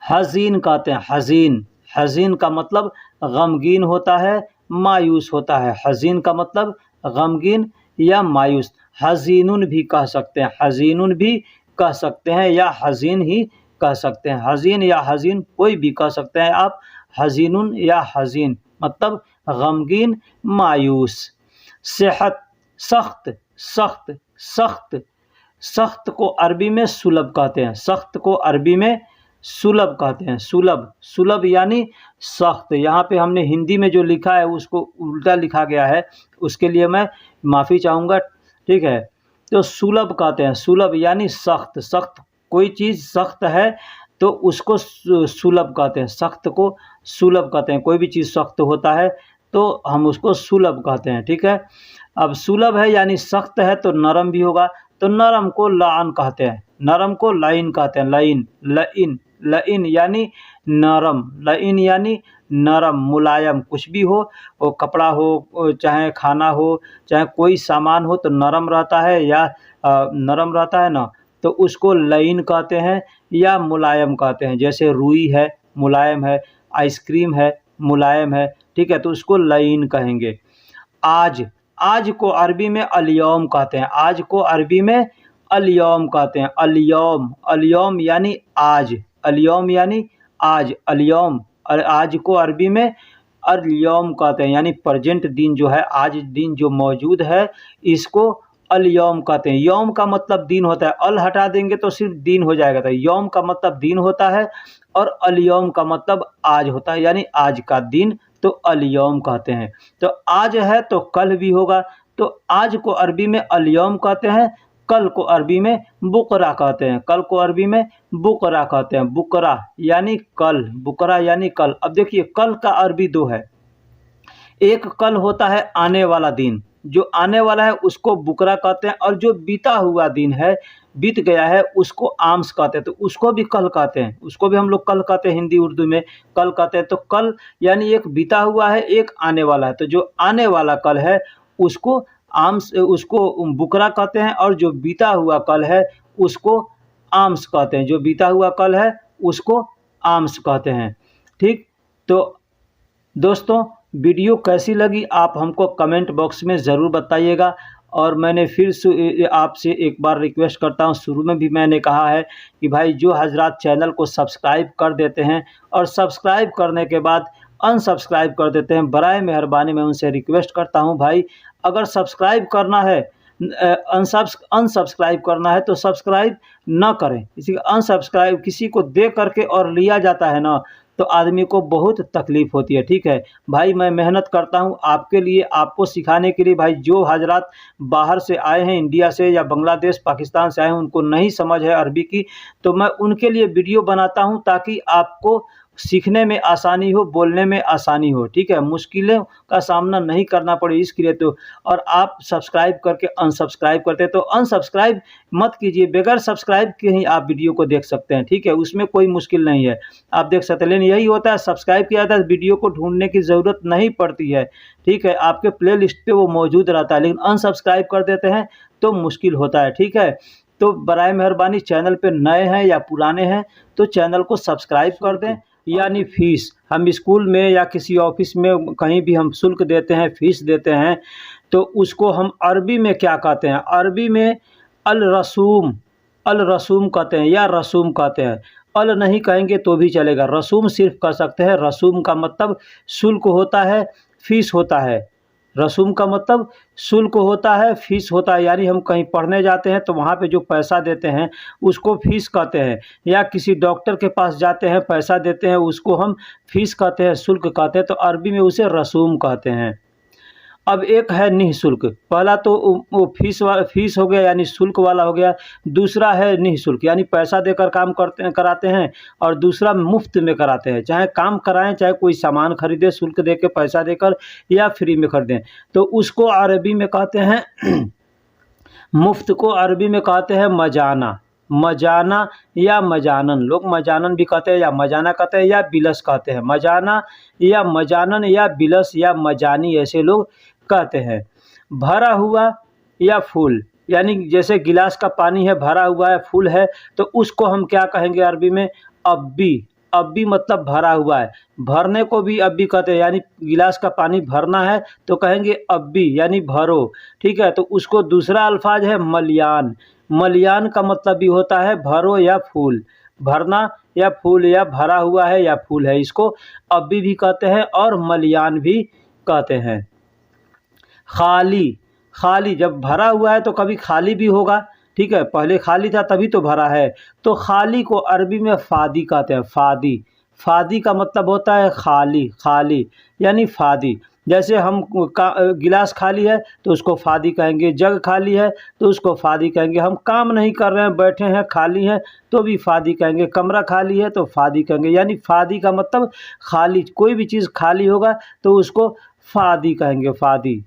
हज़ीन कहते हैं, हज़ीन, हज़ीन का मतलब गमगीन होता है, मायूस होता है। हज़ीन का मतलब गमगीन या मायूस। हज़ीनुन भी कह सकते हैं, हज़ीनुन भी कह सकते हैं या हज़ीन ही कह सकते हैं। हज़ीन या हज़ीन कोई भी कह सकते हैं आप, हज़ीनुन या हज़ीन मतलब गमगीन, मायूस। सेहत, सख्त, सख्त, सख्त, सख्त को अरबी में सुलब कहते हैं, सख्त को अरबी में सुलब कहते हैं, सुलब, सुलब यानी सख्त। यहाँ पे हमने हिंदी में जो लिखा है उसको उल्टा लिखा गया है, उसके लिए मैं माफ़ी चाहूँगा, ठीक है। तो सुलब कहते हैं, सुलब यानी सख्त, सख्त कोई चीज़ सख्त है तो उसको सुलब कहते हैं, सख्त को सुलब कहते हैं। कोई भी चीज़ सख्त होता है तो हम उसको सुलब कहते हैं, ठीक है। अब सुलब है यानी सख्त है तो नरम भी होगा, तो नरम को लान कहते हैं, नरम को लाइन कहते हैं, लाइन, लाइन, लाइन यानी नरम, लाइन यानी नरम, मुलायम, कुछ भी हो, वो कपड़ा हो, चाहे खाना हो, चाहे कोई सामान हो, तो नरम रहता है या नरम रहता है ना, तो उसको लाइन कहते हैं या मुलायम कहते हैं। जैसे रुई है, मुलायम है, आइसक्रीम है, मुलायम है, ठीक है, तो उसको लाइन कहेंगे। आज, आज को अरबी में अल-यौम कहते हैं, आज को अरबी में अल-यौम कहते हैं, अल-यौम, अल-यौम यानी आज, अल-यौम यानी आज, अल-यौम, आज को अरबी में अल-यौम कहते हैं, यानी प्रेजेंट दिन जो है, आज दिन जो मौजूद है, इसको अल-यौम कहते हैं। यौम का मतलब दिन होता है, अल हटा देंगे तो सिर्फ दिन हो जाएगा, तो यौम का मतलब दिन होता है और अल-यौम का मतलब आज होता है, यानी आज का दिन, तो अल-यौम कहते हैं। तो आज है तो कल भी होगा, तो आज को अरबी में अल-यौम कहते हैं, कल को अरबी में बुकरा कहते हैं, कल को अरबी में बुकरा कहते हैं, बुकरा यानी कल, बुकरा यानी कल। अब देखिए कल का अरबी 2 है, एक कल होता है आने वाला दिन, जो आने वाला है उसको बुकरा कहते हैं, और जो बीता हुआ दिन है, बीत गया है, उसको आम्स कहते हैं, तो उसको भी कल कहते हैं, उसको भी हम लोग कल कहते हैं, हिंदी उर्दू में कल कहते हैं। तो कल यानी एक बीता हुआ है, एक आने वाला है, तो जो आने वाला कल है उसको आम्स, उसको बुकरा कहते हैं, और जो बीता हुआ कल है उसको आम्स कहते हैं, जो बीता हुआ कल है उसको आम्स कहते हैं, ठीक। तो दोस्तों वीडियो कैसी लगी आप हमको कमेंट बॉक्स में ज़रूर बताइएगा। और मैंने फिर से आपसे एक बार रिक्वेस्ट करता हूँ, शुरू में भी मैंने कहा है कि भाई जो हजरात चैनल को सब्सक्राइब कर देते हैं और सब्सक्राइब करने के बाद अनसब्सक्राइब कर देते हैं, बराए मेहरबानी मैं उनसे रिक्वेस्ट करता हूँ भाई, अगर सब्सक्राइब करना है, अनसब्सक्राइब करना है तो सब्सक्राइब ना करें। इसी अनसब्सक्राइब किसी को दे करके और लिया जाता है ना, तो आदमी को बहुत तकलीफ़ होती है। ठीक है भाई, मैं मेहनत करता हूँ आपके लिए, आपको सिखाने के लिए। भाई जो हजरात बाहर से आए हैं, इंडिया से या बांग्लादेश पाकिस्तान से आए हैं, उनको नहीं समझ है अरबी की, तो मैं उनके लिए वीडियो बनाता हूँ ताकि आपको सीखने में आसानी हो, बोलने में आसानी हो। ठीक है, मुश्किलों का सामना नहीं करना पड़े इसके लिए। तो और आप सब्सक्राइब करके अनसब्सक्राइब करते हैं तो अनसब्सक्राइब मत कीजिए, बगैर सब्सक्राइब के ही आप वीडियो को देख सकते हैं। ठीक है, उसमें कोई मुश्किल नहीं है, आप देख सकते हैं। लेकिन यही होता है, सब्सक्राइब किया जाता है, वीडियो को ढूंढने की ज़रूरत नहीं पड़ती है। ठीक है, आपके प्ले लिस्ट पर वो मौजूद रहता है, लेकिन अनसब्सक्राइब कर देते हैं तो मुश्किल होता है। ठीक है, तो बराए मेहरबानी चैनल पे नए हैं या पुराने हैं तो चैनल को सब्सक्राइब कर दें। यानी फ़ीस, हम स्कूल में या किसी ऑफिस में कहीं भी हम शुल्क देते हैं, फ़ीस देते हैं, तो उसको हम अरबी में क्या कहते हैं? अरबी में अल रसूम, अल रसूम कहते हैं या रसूम कहते हैं। अल नहीं कहेंगे तो भी चलेगा, रसूम सिर्फ कह सकते हैं। रसूम का मतलब शुल्क होता है, फ़ीस होता है। रसूम का मतलब शुल्क होता है, फ़ीस होता है। यानी हम कहीं पढ़ने जाते हैं तो वहाँ पे जो पैसा देते हैं उसको फ़ीस कहते हैं, या किसी डॉक्टर के पास जाते हैं पैसा देते हैं उसको हम फ़ीस कहते हैं, शुल्क कहते हैं। तो अरबी में उसे रसूम कहते हैं। अब एक है निःशुल्क, पहला तो वो फ़ीस हो गया यानी शुल्क वाला हो गया। दूसरा है निःशुल्क यानी पैसा देकर काम कराते हैं, और दूसरा मुफ्त में कराते हैं। चाहे काम कराएं, चाहे कोई सामान खरीदे शुल्क दे के, पैसा देकर, या फ्री में खरीदें, तो उसको अरबी में कहते हैं मुफ्त को अरबी में कहते हैं मजाना। मजाना या मजानन, लोग मजानन भी कहते हैं या मजाना कहते हैं या बिलस कहते हैं। मजाना या मजानन या बिलस या मजानी ऐसे लोग कहते हैं। भरा हुआ या फूल, यानी जैसे गिलास का पानी है, भरा हुआ है, फूल है, तो उसको हम क्या कहेंगे अरबी में? अब्बी। अब्बी मतलब भरा हुआ है। भरने को भी अब्बी कहते हैं, यानी गिलास का पानी भरना है तो कहेंगे अब्बी यानी भरो। ठीक है, तो उसको दूसरा अल्फाज है मलियान। मलियान का मतलब भी होता है भरो या फूल, भरना या फूल, या भरा हुआ है या फूल है, इसको अब्बी भी कहते हैं और मलियान भी कहते हैं। खाली, खाली जब भरा हुआ है तो कभी खाली भी होगा। ठीक है, पहले खाली था तभी तो भरा है। तो खाली को अरबी में फ़ादी कहते हैं। फ़ादी, फ़ादी का मतलब होता है खाली, खाली यानी फ़ादी। जैसे हम गिलास खाली है तो उसको फ़ादी कहेंगे, जग खाली है तो उसको फ़ादी कहेंगे। हम काम नहीं कर रहे हैं, बैठे हैं, खाली हैं, तो भी फ़ादी कहेंगे। कमरा खाली है तो फ़ादी कहेंगे। यानी फ़ादी का मतलब खाली, कोई भी चीज़ खाली होगा तो उसको फ़ादी कहेंगे, फ़ादी।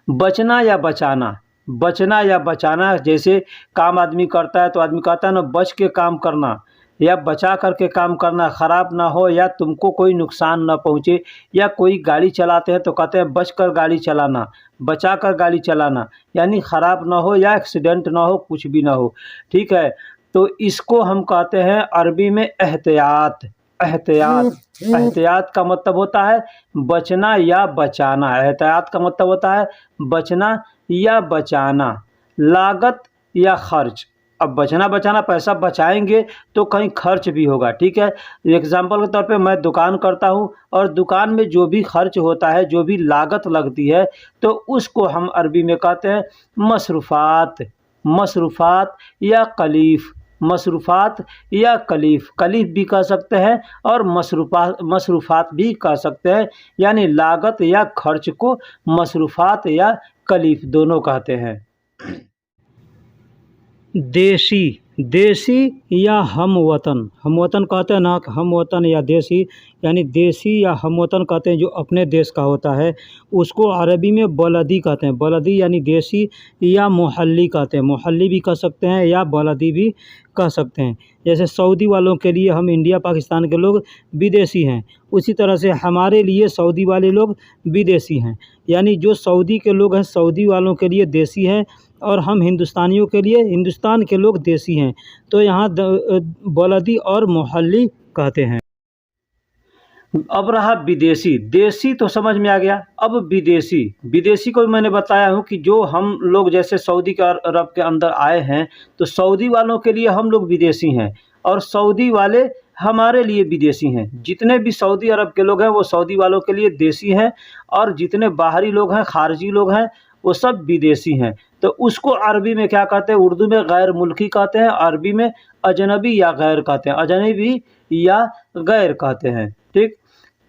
बचना या बचाना, बचना या बचाना, जैसे काम आदमी करता है तो आदमी कहता है ना, बच के काम करना या बचा करके काम करना, ख़राब ना हो या तुमको कोई नुकसान ना पहुँचे। या कोई गाड़ी चलाते हैं तो कहते हैं बच कर गाड़ी चलाना, बचा कर गाड़ी चलाना, यानी ख़राब ना हो या एक्सीडेंट ना हो, कुछ भी ना हो। ठीक है, तो इसको हम कहते हैं अरबी में एहतियात। एहतियात, एहतियात का मतलब होता है बचना या बचाना। एहतियात का मतलब होता है बचना या बचाना। लागत या खर्च, अब बचना बचाना, पैसा बचाएंगे तो कहीं खर्च भी होगा। ठीक है, एग्जाम्पल के तौर पे मैं दुकान करता हूँ और दुकान में जो भी खर्च होता है, जो भी लागत लगती है, तो उसको हम अरबी में कहते हैं मसरूफ़ात। मसरूफ़ात या कलीफ़, मसरूफ़ात या कलीफ़, कलीफ़ भी कह सकते हैं और मसरूफ़ात भी कह सकते हैं। यानी लागत या खर्च को मसरूफ़ात या कलीफ़ दोनों कहते हैं। देसी, देसी या हमवतन, हमवतन कहते हैं ना, हमवतन या देसी, यानी देसी या हमवतन कहते हैं जो अपने देश का होता है, उसको अरबी में बलदी कहते हैं। बलदी यानी देसी, या मोहल्ली कहते हैं। मोहल्ली भी कह सकते हैं या बलदी भी कह सकते हैं। जैसे सऊदी वालों के लिए हम इंडिया पाकिस्तान के लोग विदेशी हैं, उसी तरह से हमारे लिए सऊदी वाले लोग विदेशी हैं। यानी जो सऊदी के लोग हैं सऊदी वालों के लिए देसी हैं, और हम हिंदुस्तानियों के लिए हिंदुस्तान के लोग देसी हैं। तो यहाँ बलदी और मोहल्ली कहते हैं। अब रहा विदेशी। देसी तो समझ में आ गया, अब विदेशी। विदेशी को मैंने बताया हूँ कि जो हम लोग जैसे सऊदी का अरब के अंदर आए हैं तो सऊदी वालों के लिए हम लोग विदेशी हैं, और सऊदी वाले हमारे लिए विदेशी हैं। जितने भी सऊदी अरब के लोग हैं वो सऊदी वालों के लिए देसी हैं, और जितने बाहरी लोग हैं, खारजी लोग हैं, वो सब विदेशी हैं। तो उसको अरबी में क्या कहते हैं, उर्दू में गैर मुल्की कहते हैं, अरबी में अजनबी या गैर कहते हैं, अजनबी या गैर कहते हैं। ठीक।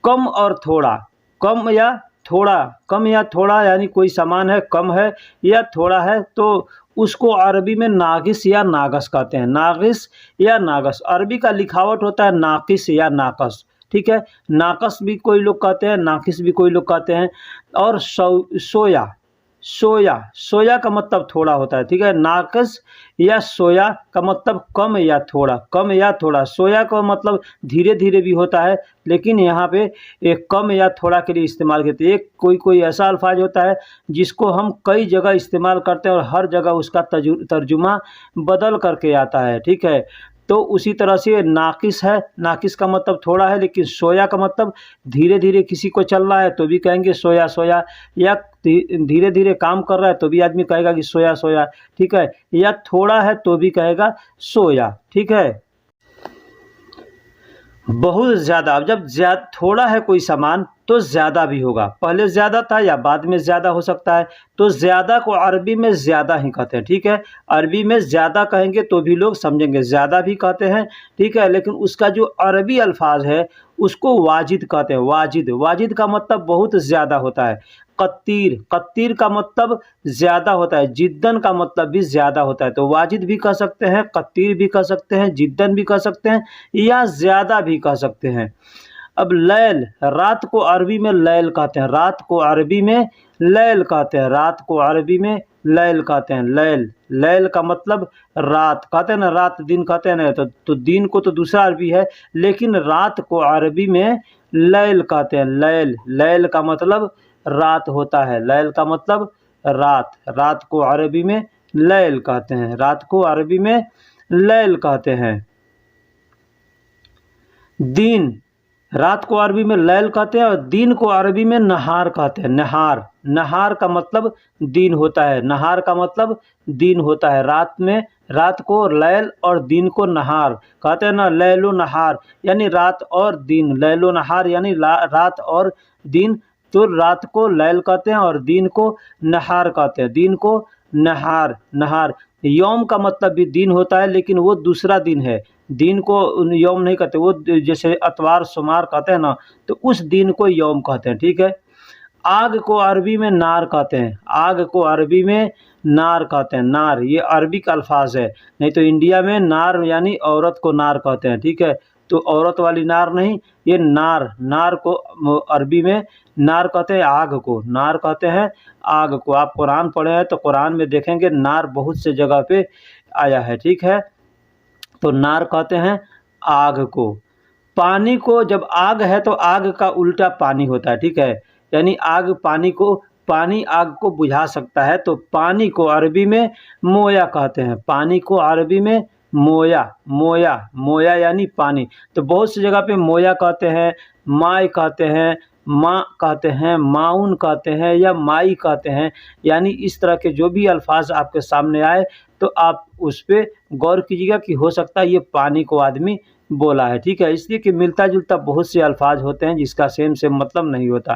कम और थोड़ा, कम या थोड़ा, कम या थोड़ा यानी कोई सामान है, कम है या थोड़ा है, तो उसको अरबी में नागिस या नागस कहते हैं, नागिस या नागस। अरबी का लिखावट होता है नाकिस या नाकस। ठीक है, नाकस भी कोई लोग कहते हैं, नाकिस भी कोई लोग कहते हैं। और सोया, सोया, सोया का मतलब थोड़ा होता है। ठीक है, नाकस या सोया का मतलब कम या थोड़ा, कम या थोड़ा। सोया का मतलब धीरे धीरे भी होता है, लेकिन यहाँ पे एक कम या थोड़ा के लिए इस्तेमाल करते हैं। एक कोई कोई ऐसा अल्फाज होता है जिसको हम कई जगह इस्तेमाल करते हैं और हर जगह उसका तर्जुमा बदल करके आता है। ठीक है, तो उसी तरह से नाकिस है, नाकिस का मतलब थोड़ा है, लेकिन सोया का मतलब धीरे धीरे किसी को चलना है तो भी कहेंगे सोया सोया, या धीरे धीरे काम कर रहा है तो भी आदमी कहेगा कि सोया सोया। ठीक है, या थोड़ा है तो भी कहेगा सोया। ठीक है, बहुत ज़्यादा, अब जब थोड़ा है कोई सामान तो ज़्यादा भी होगा, पहले ज़्यादा था या बाद में ज़्यादा हो सकता है, तो ज़्यादा को अरबी में ज़्यादा ही कहते हैं। ठीक है, अरबी में ज़्यादा कहेंगे तो भी लोग समझेंगे, ज़्यादा भी कहते हैं। ठीक है, लेकिन उसका जो अरबी अल्फाज है उसको वाजिद कहते हैं, वाजिद। वाजिद का मतलब बहुत ज़्यादा होता है। कत्तीर, कत्तीर का मतलब ज़्यादा होता है, जिद्दन का मतलब भी ज़्यादा होता है, तो वाजिद भी कह सकते हैं, कत्तीर भी कह सकते हैं, जिद्दन भी कह सकते हैं, या ज़्यादा भी कह सकते हैं। अब लैल, रात को अरबी में लैल कहते हैं, रात को अरबी में लैल कहते हैं, रात को अरबी में लैल कहते हैं। लैल, लैल का मतलब रात कहते हैं ना, रात दिन कहते हैं ना, तो दिन को तो दूसरा अरबी है, लेकिन रात को अरबी में लैल कहते हैं। लैल, लैल का मतलब रात होता है, लैल का मतलब रात, रात को अरबी में लैल कहते हैं, रात को अरबी में लैल कहते हैं। दिन, रात को अरबी में लैल कहते हैं और दिन को अरबी में नहार कहते हैं। नहार, नहार का मतलब दिन होता है, नहार का मतलब दिन होता है। रात में, रात को लैल और दिन को नहार कहते हैं ना, लैलो नहार यानी रात और दिन, लैलो नहार यानी रात और दिन। तो रात को लैल कहते हैं और दिन को नहार कहते हैं, दिन को नहार। नहार, यौम का मतलब भी दिन होता है, लेकिन वो दूसरा दिन है, दिन को यौम नहीं कहते, वो जैसे अतवार सोमवार कहते हैं ना, तो उस दिन को यौम कहते हैं। ठीक है, आग को अरबी में नार कहते हैं, आग को अरबी में नार कहते हैं। नार ये अरबी का अल्फाज है, नहीं तो इंडिया में नार यानी औरत को नार कहते हैं। ठीक है, तो औरत वाली नार नहीं, ये नार, नार को अरबी में नार कहते हैं, आग को नार कहते हैं, आग को। आप कुरान पढ़े हैं तो कुरान में देखेंगे नार बहुत से जगह पे आया है। ठीक है, तो नार कहते हैं आग को। पानी को, जब आग है तो आग का उल्टा पानी होता है। ठीक है, यानी आग पानी को, पानी आग को बुझा सकता है, तो पानी को अरबी में मोया कहते हैं, पानी को अरबी में मोया, मोया, मोया यानी पानी। तो बहुत सी जगह पे मोया कहते हैं, माय कहते हैं, माँ कहते हैं, माउन कहते हैं या माई कहते हैं, यानी इस तरह के जो भी अल्फाज आपके सामने आए तो आप उस पर गौर कीजिएगा कि हो सकता है ये पानी को आदमी बोला है। ठीक है, इसलिए कि मिलता जुलता बहुत से अल्फाज होते हैं जिसका सेम सेम मतलब नहीं होता।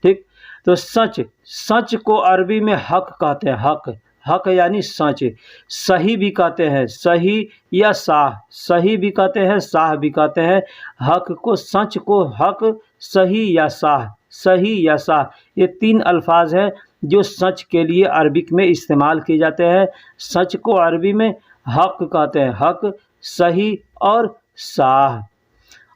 ठीक, तो सच, सच को अरबी में हक कहते हैं, हक, हक यानी सच। सही भी कहते हैं, सही या साह, सही भी कहते हैं, साह भी कहते हैं। हक को, सच को हक, सही या साह, सही या साह, ये तीन अल्फाज हैं जो सच के लिए अरबिक में इस्तेमाल किए जाते हैं। सच को अरबी में हक कहते हैं, हक, सही और साह।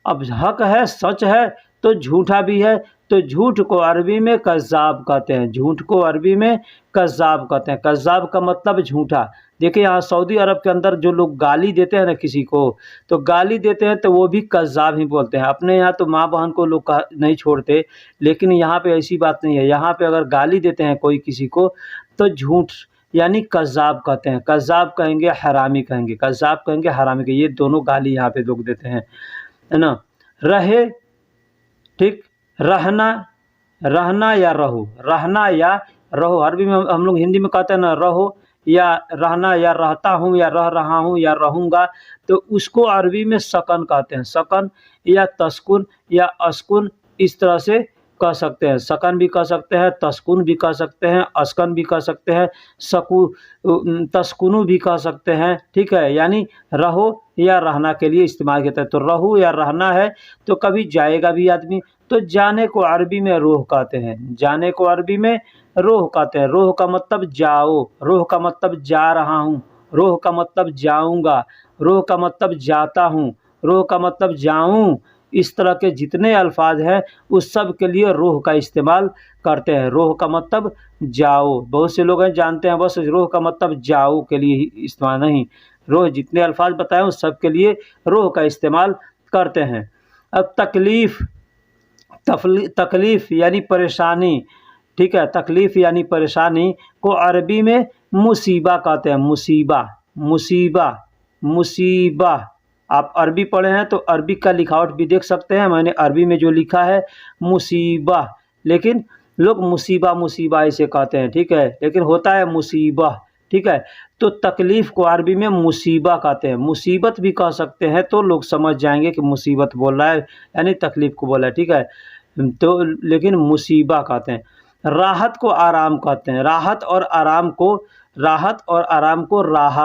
अब हक है, सच है, तो झूठा भी है, तो झूठ को अरबी में कज़्ज़ाब कहते हैं, झूठ को अरबी में कज़्ज़ाब कहते हैं। कज़्ज़ाब का मतलब झूठा। देखिए यहाँ सऊदी अरब के अंदर जो लोग गाली देते हैं ना किसी को, तो गाली देते हैं तो वो भी कज़्ज़ाब ही बोलते हैं। अपने यहाँ तो माँ बहन को लोग नहीं छोड़ते, लेकिन यहाँ पे ऐसी बात नहीं है। यहाँ पे अगर गाली देते हैं कोई किसी को तो झूठ यानी कज़्ज़ाब कहते हैं, कज़्ज़ाब कहेंगे, हरामी कहेंगे, कज़्ज़ाब कहेंगे, हरामी कहेंगे, ये दोनों गाली यहाँ पे लोग देते हैं, है ना। रहे, ठीक, रहना, रहना या रहो, रहना या रहो, अरबी में हम लोग हिंदी में कहते हैं ना रहो या रहना, या रहता हूँ या रह रहा हूँ या रहूँगा, तो उसको अरबी में सकन कहते हैं, सकन या तस्कुन या अस्कुन, इस तरह से कह सकते हैं, सकन भी कह सकते हैं, तस्कुन भी कह सकते हैं, अस्कन भी कह सकते हैं, तस्कुनु भी कह सकते हैं। ठीक है, यानी रहो या रहना के लिए इस्तेमाल किया है। तो रहू या रहना है तो कभी जाएगा भी आदमी, तो जाने को अरबी में रोह कहते हैं। जाने को अरबी में रोह कहते हैं। रोह का मतलब जाओ, रोह का मतलब जा रहा हूँ, रोह का मतलब जाऊँगा, रोह का मतलब जाता हूँ, रोह का मतलब जाऊँ। इस तरह के जितने अल्फाज हैं उस सब के लिए रोह का इस्तेमाल करते हैं। रोह का मतलब जाओ। बहुत से लोग हैं जानते हैं बस रोह का मतलब जाओ के लिए ही इस्तेमाल, नहीं, रोह जितने अल्फाज बताए उस सब के लिए रोह का इस्तेमाल करते हैं। अब तकलीफ़ यानी परेशानी। ठीक है, तकलीफ़ यानी परेशानी को अरबी में मुसीबा कहते हैं। मुसीबा, मुसीबा, मुसीबा। आप अरबी पढ़े हैं तो अरबी का लिखावट भी देख सकते हैं। मैंने अरबी में जो लिखा है मुसीबा, लेकिन लोग मुसीबा मुसीबा ऐसे कहते हैं। ठीक है, लेकिन होता है मुसीबा। ठीक है, तो तकलीफ़ को अरबी में मुसीबा कहते हैं। मुसीबत भी कह सकते हैं तो लोग समझ जाएंगे कि मुसीबत बोल रहा है यानी तकलीफ़ को बोल रहा है। ठीक है, तो लेकिन मुसीबा कहते हैं। राहत को आराम कहते हैं। राहत और आराम को राहा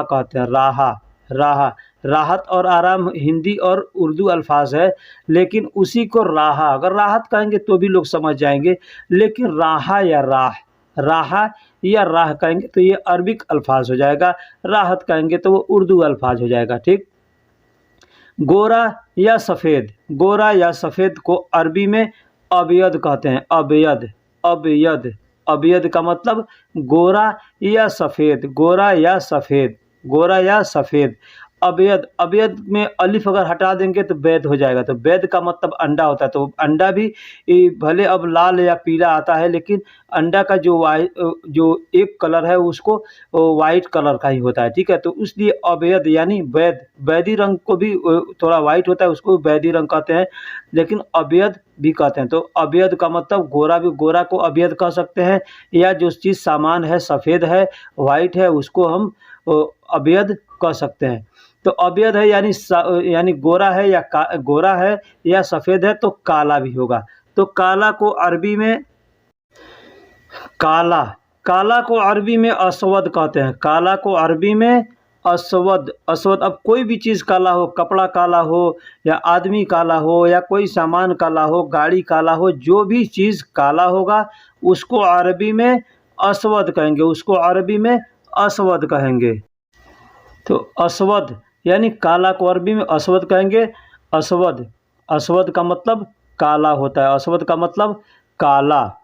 कहते हैं। राहा, राहा। राहत और आराम हिंदी और उर्दू अल्फाज है, लेकिन उसी को राहा, अगर राहत कहेंगे तो भी लोग समझ जाएंगे, लेकिन राहा या राह कहेंगे तो ये अरबिक अल्फाज हो जाएगा, राहत कहेंगे तो वो उर्दू अल्फाज हो जाएगा। ठीक। गोरा या सफ़ेद। गोरा या सफ़ेद को अरबी में अबयद कहते हैं। अबयद, अबयद। अबयद का मतलब गोरा या सफ़ेद, गोरा या सफ़ेद, गोरा या सफ़ेद। अबयद, अबयद में अलिफ अगर हटा देंगे तो बैद हो जाएगा। तो बैद का मतलब अंडा होता है। तो अंडा भी भले अब लाल या पीला आता है, लेकिन अंडा का जो एक कलर है उसको वाइट कलर का ही होता है। ठीक है, तो इसलिए अबयद यानी बैद, बैदी रंग को भी थोड़ा वाइट होता है, उसको बैदी रंग कहते हैं, लेकिन अबयद भी कहते हैं। तो अबयद का मतलब गोरा, भी गोरा को अबयद कह सकते हैं, या जो चीज़ सामान है सफ़ेद है, वाइट है, उसको हम अबयद कह सकते हैं। तो अबयद है यानी गोरा है गोरा है या सफ़ेद है तो काला भी होगा। तो काला को अरबी में काला को अरबी में अस्वद कहते हैं। काला को अरबी में अस्वद, अस्वद। अब कोई भी चीज़ काला हो, कपड़ा काला हो या आदमी काला हो या कोई सामान काला हो, गाड़ी काला हो, जो भी चीज़ काला होगा उसको अरबी में अस्वद कहेंगे, उसको अरबी में अस्वद कहेंगे। तो अस्वद यानी काला को अरबी में अस्वद कहेंगे। अस्वद, अस्वद का मतलब काला होता है। अस्वद का मतलब काला।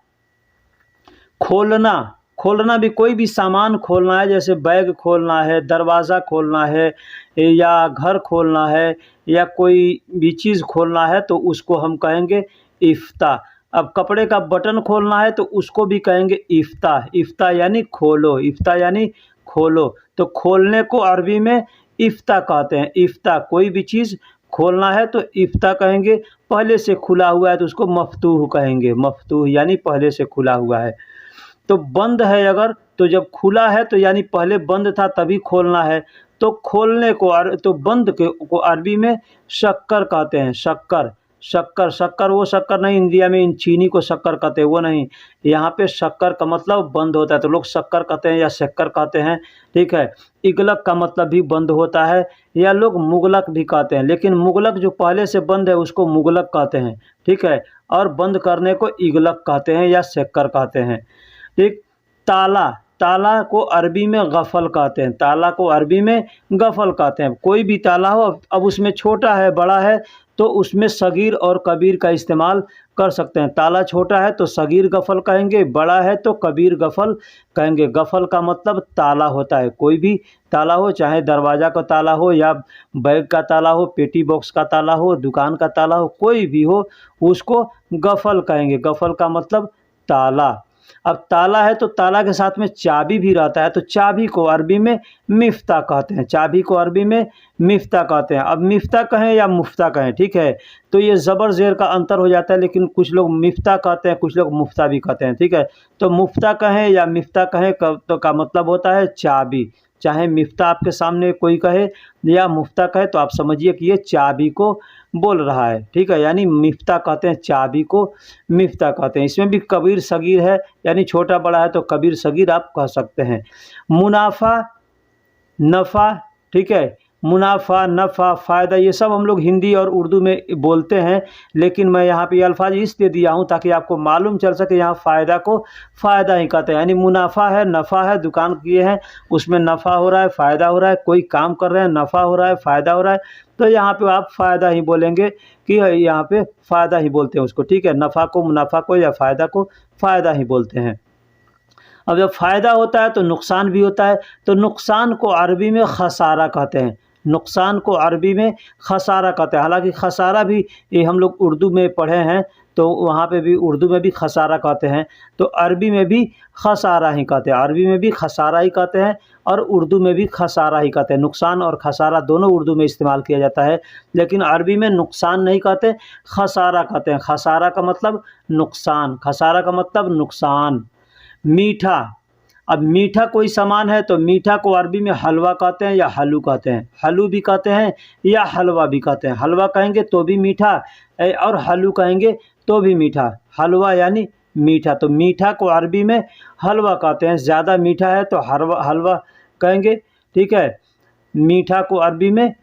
खोलना, खोलना भी कोई भी सामान खोलना है, जैसे बैग खोलना है, दरवाज़ा खोलना है, या घर खोलना है, या कोई भी चीज़ खोलना है तो उसको हम कहेंगे इफ्ता। अब कपड़े का बटन खोलना है तो उसको भी कहेंगे इफ्ता। इफ्ता यानी खोलो, इफ्ता यानी खोलो। तो खोलने को अरबी में इफ्ता कहते हैं। इफ्ता, कोई भी चीज़ खोलना है तो इफ्ता कहेंगे। पहले से खुला हुआ है तो उसको मफ्तूह कहेंगे। मफ्तूह यानी पहले से खुला हुआ है। तो बंद है अगर, तो जब खुला है तो यानी पहले बंद था तभी खोलना है। तो खोलने को तो बंद को अरबी में शक्कर कहते हैं। शक्कर, शक्कर, शक्कर वो शक्कर नहीं, इंडिया में इन चीनी को शक्कर कहते हैं वो नहीं, यहाँ पे शक्कर का मतलब बंद होता है तो लोग शक्कर कहते हैं या शक्कर कहते हैं। ठीक है, इगलक का मतलब भी बंद होता है, या लोग मुगलक भी कहते हैं, लेकिन मुगलक जो पहले से बंद है उसको मुगलक कहते हैं। ठीक है, और बंद करने को इगलक कहते हैं या शक्कर कहते हैं। ठीक। ताला, ताला को अरबी में गफ़ल कहते हैं। ताला को अरबी में गफ़ल कहते हैं। कोई भी ताला हो, अब उसमें छोटा है बड़ा है तो उसमें सगीर और कबीर का इस्तेमाल कर सकते हैं। ताला छोटा है तो सगीर गफ़ल कहेंगे, बड़ा है तो कबीर गफ़ल कहेंगे। गफ़ल का मतलब ताला होता है। कोई भी ताला हो, चाहे दरवाज़ा का ताला हो या बैग का ताला हो, पेटी बॉक्स का ताला हो, दुकान का ताला हो, कोई भी हो उसको गफ़ल कहेंगे। गफ़ल का मतलब ताला। अब ताला है तो ताला के साथ में चाबी भी रहता है, तो चाबी को अरबी में मिफ्ता कहते हैं। चाबी को अरबी में मिफ्ता कहते हैं। अब मिफ्ता कहें या मुफ्ता कहें, ठीक है, तो ये ज़बर ज़ेर का अंतर हो जाता है, लेकिन कुछ लोग मिफ्ता कहते हैं, कुछ लोग मुफ्ता भी कहते हैं। ठीक है, तो मुफ्ता कहें या मिफ्ता कहें तो का मतलब होता है चाबी। चाहे मिफ्ता आपके सामने कोई कहे या मुफ्ता कहे तो आप समझिए कि ये चाबी को बोल रहा है, ठीक है। यानी मिफ्ता कहते हैं चाबी को, मिफ्ता कहते हैं। इसमें भी कबीर सगीर है, यानी छोटा बड़ा है तो कबीर सगीर आप कह सकते हैं। मुनाफा, नफ़ा, ठीक है। मुनाफा, नफ़ा, फ़ायदा, ये सब हम लोग हिंदी और उर्दू में बोलते हैं, लेकिन मैं यहाँ पे ये अल्फाज इसलिए दिया हूँ ताकि आपको मालूम चल सके यहाँ फ़ायदा को फ़ायदा ही कहते हैं। यानी मुनाफा है, नफ़ा है, दुकान किए हैं उसमें नफ़ा हो रहा है, फ़ायदा हो रहा है, कोई काम कर रहे हैं, नफ़ा हो रहा है, फ़ायदा हो रहा है, तो यहाँ पे आप फ़ायदा ही बोलेंगे कि यहाँ पे फ़ायदा ही बोलते हैं उसको, ठीक है। नफ़ा को मुनाफा को या फ़ायदा को फ़ायदा ही बोलते हैं। अब जब फ़ायदा होता है तो नुकसान भी होता है, तो नुकसान को अरबी में खसारा कहते हैं। नुकसान को अरबी में खसारा कहते हैं। हालांकि खसारा भी ये हम लोग उर्दू में पढ़े हैं, तो वहाँ पे भी उर्दू में भी खसारा कहते हैं, तो अरबी में भी खसारा ही कहते हैं। अरबी में भी खसारा ही कहते हैं और उर्दू में भी खसारा ही कहते हैं। नुकसान और खसारा दोनों उर्दू में इस्तेमाल किया जाता है, लेकिन अरबी में नुकसान नहीं कहते, खसारा कहते हैं। खसारा का मतलब नुकसान, खसारा का मतलब नुकसान। मीठा, अब मीठा कोई सामान है तो मीठा को अरबी में हलवा कहते हैं या हलू कहते हैं। हलू भी कहते हैं या हलवा भी कहते हैं। हलवा कहेंगे तो भी मीठा और हलू कहेंगे तो भी मीठा। हलवा यानी मीठा, तो मीठा को अरबी में हलवा कहते हैं। ज़्यादा मीठा है तो हलवा कहेंगे, ठीक है। मीठा को अरबी में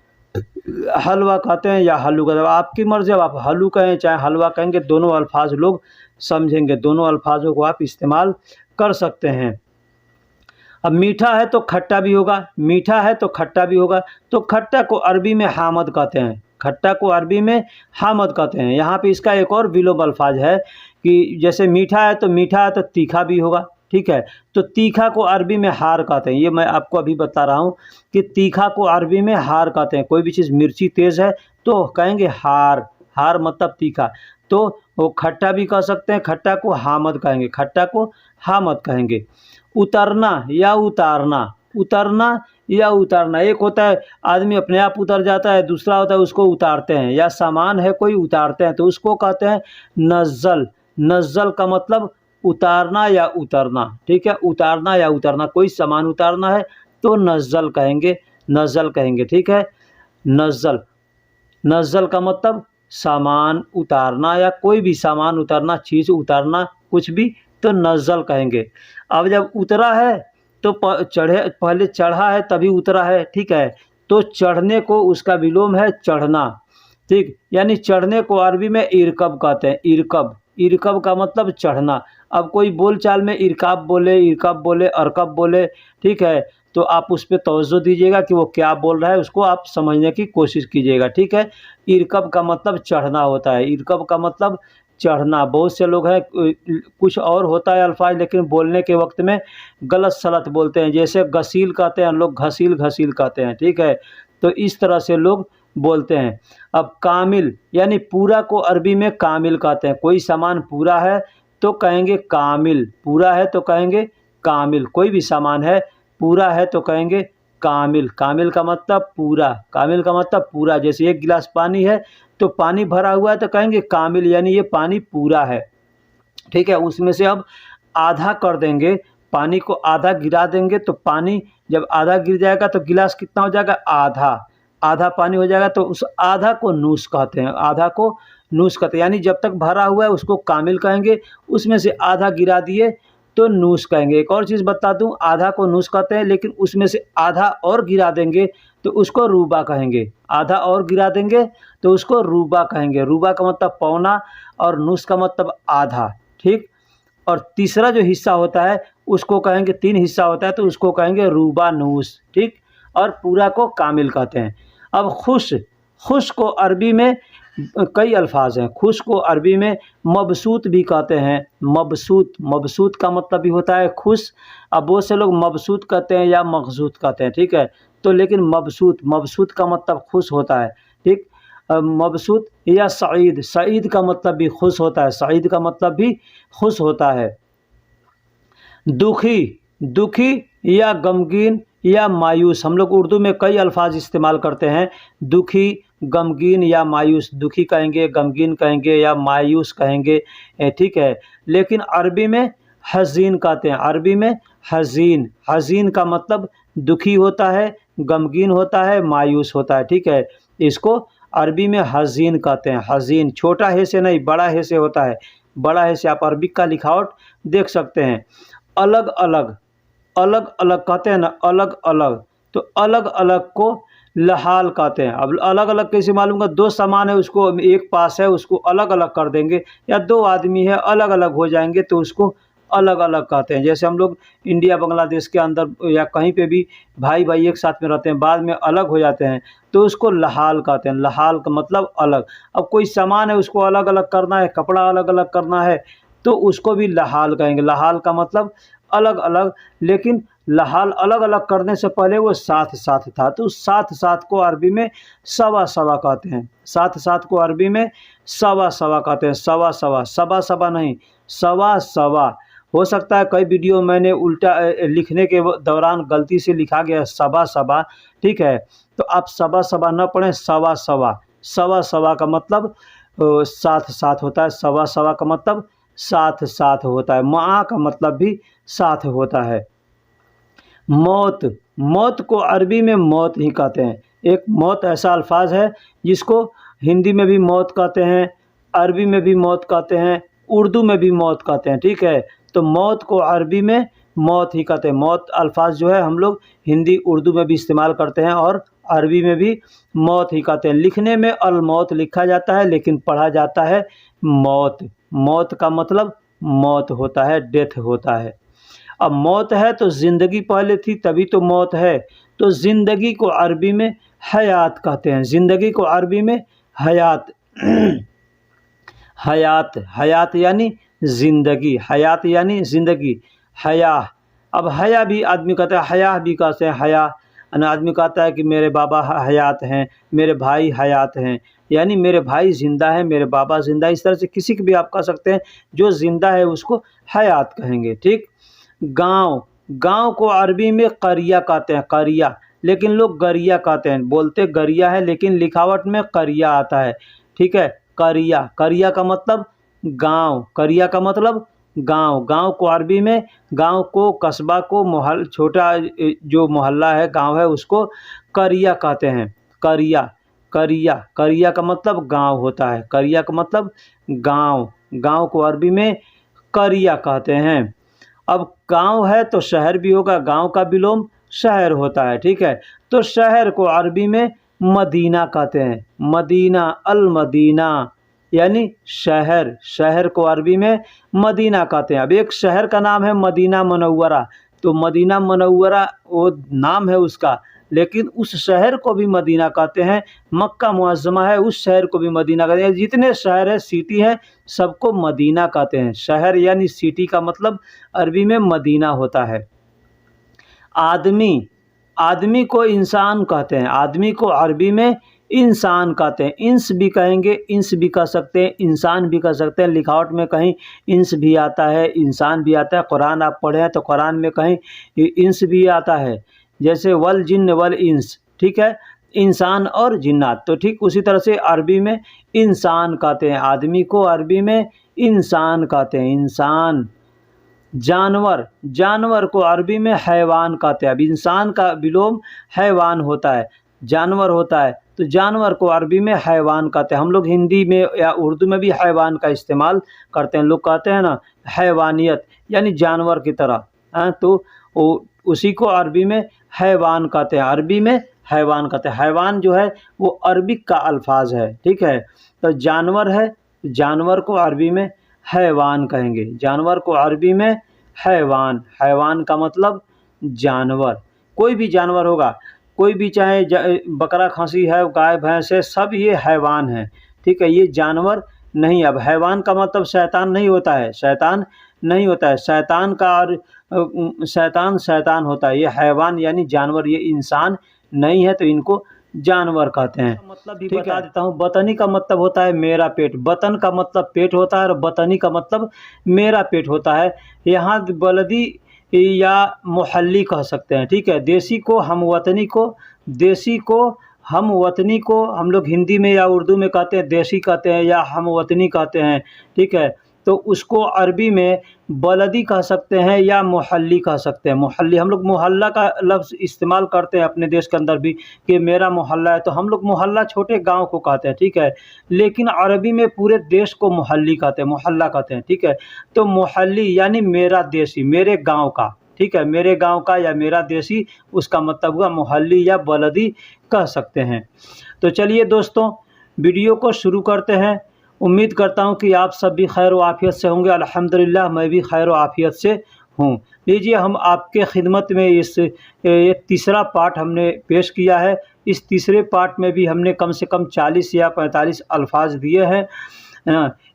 हलवा कहते हैं या हलू कहते हैं। आपकी मर्ज़ी, अब आप हलू कहें चाहे हलवा कहेंगे, दोनों अल्फाज लोग समझेंगे, दोनों अल्फाजों को आप इस्तेमाल कर सकते हैं। अब मीठा है तो खट्टा भी होगा, मीठा है तो खट्टा भी होगा, तो खट्टा को अरबी में हामद कहते हैं। खट्टा को अरबी में हामद कहते हैं। यहाँ पे इसका एक और विलोम अल्फाज है कि जैसे मीठा है तो तीखा भी होगा, ठीक है। तो तीखा को अरबी में हार कहते हैं। ये मैं आपको अभी बता रहा हूँ कि तीखा को अरबी में हार कहते हैं। कोई भी चीज़ मिर्ची तेज़ है तो कहेंगे हार, हार मतलब तीखा। तो वो खट्टा भी कह सकते हैं, खट्टा को हामद कहेंगे, खट्टा को हामद कहेंगे। उतरना या उतारना, उतरना या उतारना, एक होता है आदमी अपने आप उतर जाता है, दूसरा होता है उसको उतारते हैं, या सामान है कोई उतारते हैं तो उसको कहते हैं नज़्ज़ल। नज़्ज़ल का मतलब उतारना या उतरना, ठीक है। उतारना या उतरना, कोई सामान उतारना है तो नज़्ज़ल कहेंगे, नज़्ज़ल कहेंगे, ठीक है। नज़्ज़ल, नज़्ज़ल का मतलब सामान उतारना या कोई भी सामान उतारना, चीज़ उतारना, कुछ भी, तो नज़्ज़ल कहेंगे। अब जब उतरा है तो पहले चढ़ा है तभी उतरा है, ठीक है। तो चढ़ने को उसका विलोम है चढ़ना, ठीक। यानी चढ़ने को अरबी में इरकब कहते हैं। इरकब, इरकब का मतलब चढ़ना। अब कोई बोलचाल में इरकाब बोले, अरकब बोले, ठीक है, तो आप उस पर तवज्जो दीजिएगा कि वो क्या बोल रहा है, उसको आप समझने की कोशिश कीजिएगा, ठीक है। इरकब का मतलब चढ़ना होता है, इरकब का मतलब चढ़ना। बहुत से लोग हैं कुछ और होता है अल्फाज, लेकिन बोलने के वक्त में गलत सलत बोलते हैं। जैसे गसील कहते हैं लोग, घसील घसील कहते हैं, ठीक है। तो इस तरह से लोग बोलते हैं। अब कामिल यानी पूरा को अरबी में कामिल कहते हैं। कोई सामान पूरा है तो कहेंगे कामिल, पूरा है तो कहेंगे कामिल। कोई भी सामान है पूरा है तो कहेंगे कामिल। कामिल का मतलब पूरा, कामिल का मतलब पूरा। जैसे एक गिलास पानी है तो पानी भरा हुआ है तो कहेंगे कामिल, यानी ये पानी पूरा है, ठीक है। उसमें से अब आधा कर देंगे, पानी को आधा गिरा देंगे तो पानी जब आधा गिर जाएगा तो गिलास कितना हो जाएगा, आधा, आधा पानी हो जाएगा। तो उस आधा को नूस कहते हैं, आधा को नूस कहते हैं। यानी जब तक भरा हुआ है उसको कामिल कहेंगे, उसमें से आधा गिरा दिए तो नूस कहेंगे। एक और चीज़ बता दूं, आधा को नूस कहते हैं, लेकिन उसमें से आधा और गिरा देंगे तो उसको रूबा कहेंगे। आधा और गिरा देंगे तो उसको रूबा कहेंगे। रूबा का मतलब पौना और नूस का मतलब आधा, ठीक। और तीसरा जो हिस्सा होता है उसको कहेंगे, तीन हिस्सा होता है तो उसको कहेंगे रूबा नूस, ठीक। और पूरा को कामिल कहते हैं। अब खुश, खुश को अरबी में कई अल्फाज हैं। खुश को अरबी में मबसूत भी कहते हैं। मबसूत, मबसूत का मतलब भी होता है खुश। अब बहुत से लोग मबसूत कहते हैं या मखसूत कहते हैं, ठीक है। तो लेकिन मबसूत, मबसूत का मतलब खुश होता है, ठीक। मबसूत या सईद, सईद का मतलब भी खुश होता है, सईद का मतलब भी खुश होता है। दुखी, दुखी या गमगीन या मायूस, हम लोग उर्दू में कई अल्फाज इस्तेमाल करते हैं। दुखी, गमगीन या मायूस, दुखी कहेंगे, गमगीन कहेंगे या मायूस कहेंगे, ठीक है। लेकिन अरबी में हज़ीन कहते हैं, अरबी में हज़ीन। हज़ीन का मतलब दुखी होता है, गमगीन होता है, मायूस होता है, ठीक है। इसको अरबी में हज़ीन कहते हैं। हज़ीन छोटा हे से नहीं, बड़ा हे से होता है। बड़ा हे से आप अरबिक का लिखावट देख सकते हैं। अलग अलग, अलग अलग कहते हैं ना, अलग अलग, तो अलग अलग को लहाल कहते हैं। अब अलग अलग कैसे मालूम? दो सामान है, उसको एक पास है, उसको अलग अलग कर देंगे, या दो आदमी है अलग अलग हो जाएंगे तो उसको अलग अलग कहते हैं। जैसे हम लोग इंडिया बांग्लादेश के अंदर या कहीं पे भी भाई भाई एक साथ में रहते हैं, बाद में अलग हो जाते हैं तो उसको लहाल कहते हैं। लहाल का मतलब अलग। अब कोई सामान है उसको अलग अलग करना है, कपड़ा अलग अलग करना है तो उसको भी लहाल कहेंगे। लहाल का मतलब अलग अलग, लेकिन लहाल अलग अलग करने से पहले वो साथ साथ था, तो साथ साथ को अरबी में सवा सवा कहते हैं। साथ साथ को अरबी में सवा सवा कहते हैं। सवा सवा, सवा सवा नहीं, सवा सवा। हो सकता है कई वीडियो मैंने उल्टा लिखने के दौरान गलती से लिखा गया सवा सवा, ठीक है, तो आप सवा सवा न पढ़ें, सवा सवा। सवा सवा का मतलब साथ साथ होता है। सवा सवा का मतलब साथ साथ होता है। माँ का मतलब भी साथ होता है। मौत, मौत को अरबी में मौत ही कहते हैं। एक मौत ऐसा अल्फाज है जिसको हिंदी में भी मौत कहते हैं, अरबी में भी मौत कहते हैं, उर्दू में भी मौत कहते हैं, ठीक है। तो मौत को अरबी में मौत ही कहते हैं। मौत अल्फाज जो है हम लोग हिंदी उर्दू में भी इस्तेमाल करते हैं और अरबी में भी मौत ही कहते हैं। लिखने में अलमौत लिखा जाता है लेकिन पढ़ा जाता है मौत। मौत का मतलब मौत होता है, डेथ होता है। अब मौत है तो ज़िंदगी पहले थी तभी तो मौत है, तो ज़िंदगी को अरबी में हयात कहते हैं। ज़िंदगी को अरबी में हयात हयात, हयात यानी ज़िंदगी, हयात यानी ज़िंदगी, हया। अब हया भी आदमी कहता है, हया भी कहते हैं, हया। आदमी कहता है कि मेरे बाबा हयात हैं, मेरे भाई हयात हैं, यानी मेरे भाई ज़िंदा है, मेरे बाबा ज़िंदा है। इस तरह से किसी की भी आप कह सकते हैं, जो ज़िंदा है उसको हयात कहेंगे, ठीक। गाँव, गाँव को अरबी में करिया कहते हैं, करिया, लेकिन लोग गरिया कहते हैं। बोलते गरिया है लेकिन लिखावट में करिया आता है, ठीक है। करिया, करिया का मतलब गाँव, करिया का मतलब गाँव। गाँव को अरबी में, गाँव को, कस्बा को, मोहल, छोटा जो मोहल्ला है, गाँव है, उसको करिया कहते हैं। करिया, करिया, करिया का मतलब गाँव होता है। करिया का मतलब गाँव। गाँव को अरबी में करिया कहते हैं। अब गांव है तो शहर भी होगा, गांव का विलोम शहर होता है, ठीक है। तो शहर को अरबी में मदीना कहते हैं। मदीना, अल मदीना यानी शहर। शहर को अरबी में मदीना कहते हैं। अब एक शहर का नाम है मदीना मनव्वरा, तो मदीना मनव्वरा वो नाम है उसका, लेकिन उस शहर को भी मदीना कहते हैं। मक्का मुअज़्ज़मा है, उस शहर को भी मदीना कहते हैं। जितने शहर है, सिटी है, सबको मदीना कहते हैं। शहर यानी सिटी का मतलब अरबी में मदीना होता है। आदमी, आदमी को इंसान कहते हैं। आदमी को अरबी में इंसान कहते हैं। इंस भी कहेंगे, इंस भी कह सकते हैं, इंसान भी कह सकते हैं। लिखावट में कहीं इंस भी आता है, इंसान भी आता है। कुरान आप पढ़े हैं तो कुरान में कहीं इंस भी आता है, जैसे वल जिन्न वल इंस, ठीक है, इंसान और जिन्नात। तो ठीक उसी तरह से अरबी में इंसान कहते हैं। आदमी को अरबी में इंसान कहते हैं, इंसान। जानवर, जानवर को अरबी में हैवान कहते हैं। अब इंसान का विलोम हैवान होता है, जानवर होता है, तो जानवर को अरबी में हैवान कहते हैं। हम लोग हिंदी में या उर्दू में भी हैवान का इस्तेमाल करते हैं। लोग कहते हैं ना हैवानियत, यानी जानवर की तरह, तो उसी को अरबी में हैवान कहते हैं। अरबी में हैवान कहते हैं। हैवान जो है वो अरबिक का अल्फाज है, ठीक है। तो जानवर है, जानवर को अरबी में हैवान कहेंगे। जानवर को अरबी में हैवान, हैवान का मतलब जानवर। कोई भी जानवर होगा, कोई भी, चाहे बकरा खसी है, गाय भैंस है, सब ये हैवान है, ठीक है, ये जानवर नहीं। अब हैवान का मतलब शैतान नहीं होता है, शैतान नहीं होता है। शैतान का और शैतान शैतान होता है। ये हैवान यानी जानवर, ये इंसान नहीं है, तो इनको जानवर कहते हैं। मतलब भी बता देता हूँ। बतनी का मतलब होता है मेरा पेट। बतन का मतलब पेट होता है और बतनी का मतलब मेरा पेट होता है। यहाँ बलदी या मोहल्ली कह सकते हैं, ठीक है। देसी को हम वतनी को, देसी को हम वतनी को हम लोग हिंदी में या उर्दू में कहते हैं देसी कहते हैं या हम वतनी कहते हैं, ठीक है। तो उसको अरबी में बलदी कह सकते हैं या मोहल्ली कह सकते हैं। मोहल्ली, हम लोग मोहल्ला का लफ्ज़ इस्तेमाल करते हैं अपने देश के अंदर भी कि मेरा मोहल्ला है, तो हम लोग मोहल्ला छोटे गांव को कहते हैं, ठीक है। लेकिन अरबी में पूरे देश को मोहल्ली कहते हैं, मोहल्ला कहते हैं, ठीक है। तो मोहल्ली यानी मेरा देशी, मेरे गांव का, ठीक है, मेरे गांव का या मेरा देशी, उसका मतलब हुआ मोहल्ली या बलदी कह सकते हैं। तो चलिए दोस्तों, वीडियो को शुरू करते हैं। उम्मीद करता हूं कि आप सब भी खैर व आफियत से होंगे। अल्हम्दुलिल्लाह मैं भी खैर व आफियत से हूं। लीजिए, हम आपके खिदमत में ये तीसरा पार्ट हमने पेश किया है। इस तीसरे पार्ट में भी हमने कम से कम 40 या 45 अल्फाज दिए हैं।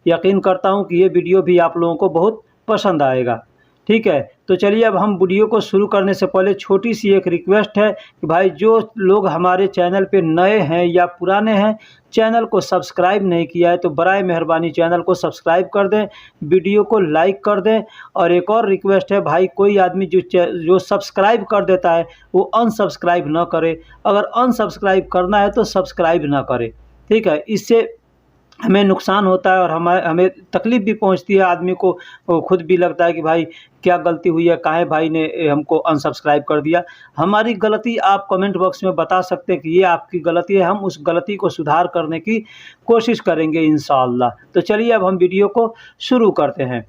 यकीन करता हूं कि ये वीडियो भी आप लोगों को बहुत पसंद आएगा, ठीक है। तो चलिए, अब हम वीडियो को शुरू करने से पहले छोटी सी एक रिक्वेस्ट है कि भाई जो लोग हमारे चैनल पे नए हैं या पुराने हैं, चैनल को सब्सक्राइब नहीं किया है तो बराए मेहरबानी चैनल को सब्सक्राइब कर दें, वीडियो को लाइक कर दें। और एक और रिक्वेस्ट है, भाई कोई आदमी जो सब्सक्राइब कर देता है वो अनसब्सक्राइब ना करे। अगर अनसब्सक्राइब करना है तो सब्सक्राइब ना करे, ठीक है। इससे हमें नुकसान होता है और हमें तकलीफ़ भी पहुंचती है। आदमी को खुद भी लगता है कि भाई क्या गलती हुई है, काहे भाई ने हमको अनसब्सक्राइब कर दिया। हमारी गलती आप कमेंट बॉक्स में बता सकते हैं कि ये आपकी गलती है, हम उस गलती को सुधार करने की कोशिश करेंगे इंशाअल्लाह। तो चलिए, अब हम वीडियो को शुरू करते हैं।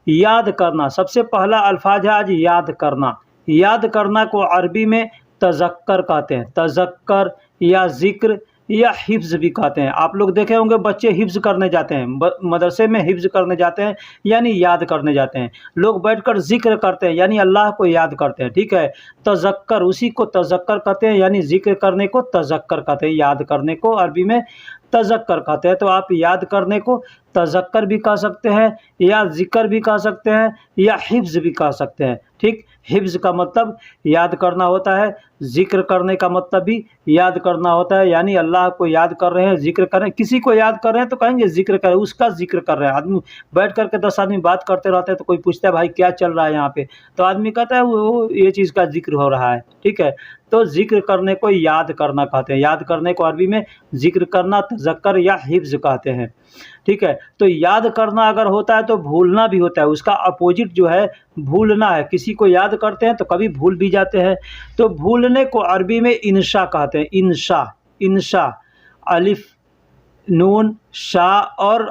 याद करना, सबसे पहला अल्फाज है आज याद करना। याद करना को अरबी में तज़क्कर कहते हैं। तज़क्कर या ज़िक्र या हिफ्ज़ भी कहते हैं। आप लोग देखे होंगे बच्चे हिफ्ज़ करने जाते हैं, मदरसे में हिफ्ज़ करने जाते हैं यानी याद करने जाते हैं। लोग बैठकर ज़िक्र करते हैं यानी अल्लाह को याद करते हैं, ठीक है। तज़क्कर, उसी को तज़क्कर कहते हैं, यानी ज़िक्र करने को तज़क्कर कहते हैं। याद करने को अरबी में तज़क्कर कहते हैं। तो आप याद करने को तज़क्कर भी कह सकते हैं या ज़िक्र भी कह सकते हैं या हिफ्ज़ भी कह सकते हैं, ठीक। हिफ्ज़ का मतलब याद करना होता है, ज़िक्र करने का मतलब भी याद करना होता है, यानी अल्लाह को याद कर रहे हैं, ज़िक्र कर रहे हैं। किसी को याद कर रहे हैं तो कहेंगे ज़िक्र कर, उसका ज़िक्र कर रहे हैं। आदमी बैठ कर के 10 आदमी बात करते रहते हैं तो कोई पूछता है भाई क्या चल रहा है यहाँ पे, तो आदमी कहता है वो ये चीज़ का ज़िक्र हो रहा है, ठीक है। तो ज़िक्र करने को याद करना कहते हैं। याद करने को अरबी में ज़िक्र करना, तज़क्कर या हिफ्ज़ कहते हैं, ठीक है। तो याद करना अगर होता है तो भूलना भी होता है, उसका अपोजिट जो है भूलना है। किसी को याद करते हैं तो कभी भूल भी जाते हैं। तो भूलने को अरबी में इंशा कहते हैं। इंशा, इंशा, अलिफ नून शा और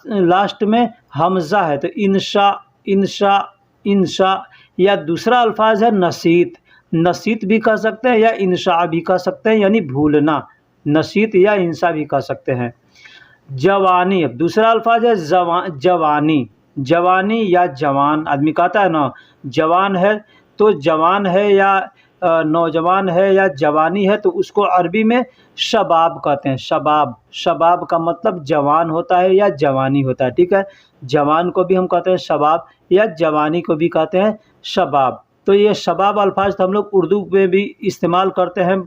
लास्ट में हमज़ा है, तो इंशा, इंशा, इंशा। या दूसरा अल्फाज है नसीत। नसीत भी कह सकते हैं या इंशा भी कह सकते हैं, यानी भूलना। नसीत या इंशा भी कह सकते हैं। जवानी, अब दूसरा अल्फाज है जवानी। जवानी या जवान, आदमी कहता है ना जवान है, तो जवान है या नौजवान है या जवानी है, तो उसको अरबी में शबाब कहते हैं। शबाब, शबाब का मतलब जवान होता है या जवानी होता है, ठीक है। जवान को भी हम कहते हैं शबाब या जवानी को भी कहते हैं शबाब। तो ये शबाब अल्फाज हम लोग उर्दू में भी इस्तेमाल करते हैं।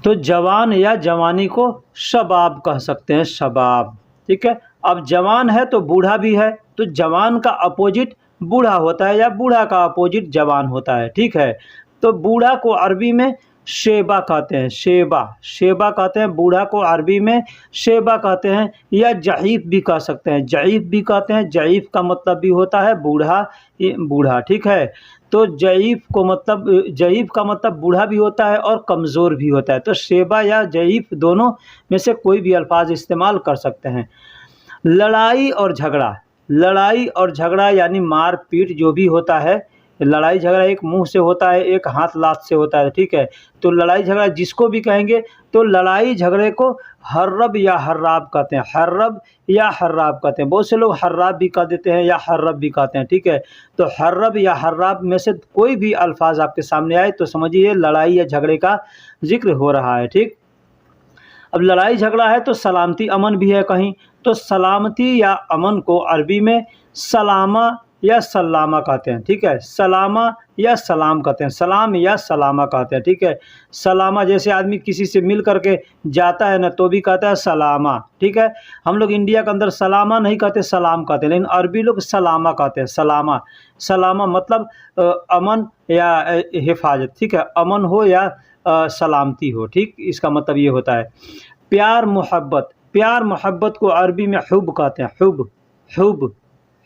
तो जवान या जवानी को शबाब कह सकते हैं, शबाब, ठीक है। अब जवान है तो बूढ़ा भी है, तो जवान का अपोजिट बूढ़ा होता है या बूढ़ा का अपोजिट जवान होता है, ठीक है। तो बूढ़ा को अरबी में शेबा कहते हैं। शेबा, शेबा कहते हैं बूढ़ा को अरबी में शेबा कहते हैं, या जईफ भी कह सकते हैं। जईफ भी कहते हैं, जईफ का मतलब भी होता है बूढ़ा, बूढ़ा, ठीक है। तो जईफ को मतलब, जईफ का मतलब बूढ़ा भी होता है और कमज़ोर भी होता है। तो शेबा या जईफ दोनों में से कोई भी अल्फाज इस्तेमाल कर सकते हैं। लड़ाई और झगड़ा, लड़ाई और झगड़ा यानी मार पीट जो भी होता है, लड़ाई झगड़ा एक मुंह से होता है, एक हाथ लात से होता है, ठीक है। तो लड़ाई झगड़ा जिसको भी कहेंगे, तो लड़ाई झगड़े को हर्रब या हर्राब कहते हैं। हर्रब या हर्राब कहते हैं। बहुत से लोग हर्राब भी कह देते हैं या हर्रब भी कहते हैं, ठीक है। तो हर्रब या हर्राब में से कोई भी अल्फाज आपके सामने आए तो समझिए लड़ाई या झगड़े का जिक्र हो रहा है, ठीक। अब लड़ाई झगड़ा है तो सलामती अमन भी है कहीं, तो सलामती या अमन को अरबी में सलामा या सलामा कहते हैं, ठीक है। सलामा या सलाम कहते हैं, सलाम या सलामा कहते हैं, ठीक है। सलामा, जैसे आदमी किसी से मिल करके जाता है ना तो भी कहता है सलामा, ठीक है। हम लोग इंडिया के अंदर सलामा नहीं कहते, सलाम कहते हैं, लेकिन अरबी लोग सलामा कहते हैं। सलामा, सलामा मतलब अमन या हिफाजत, ठीक है। अमन हो या सलामती हो, ठीक, इसका मतलब ये होता है। प्यार मोहब्बत, प्यार मोहब्बत को अरबी में हुब कहते हैं। हुब हुब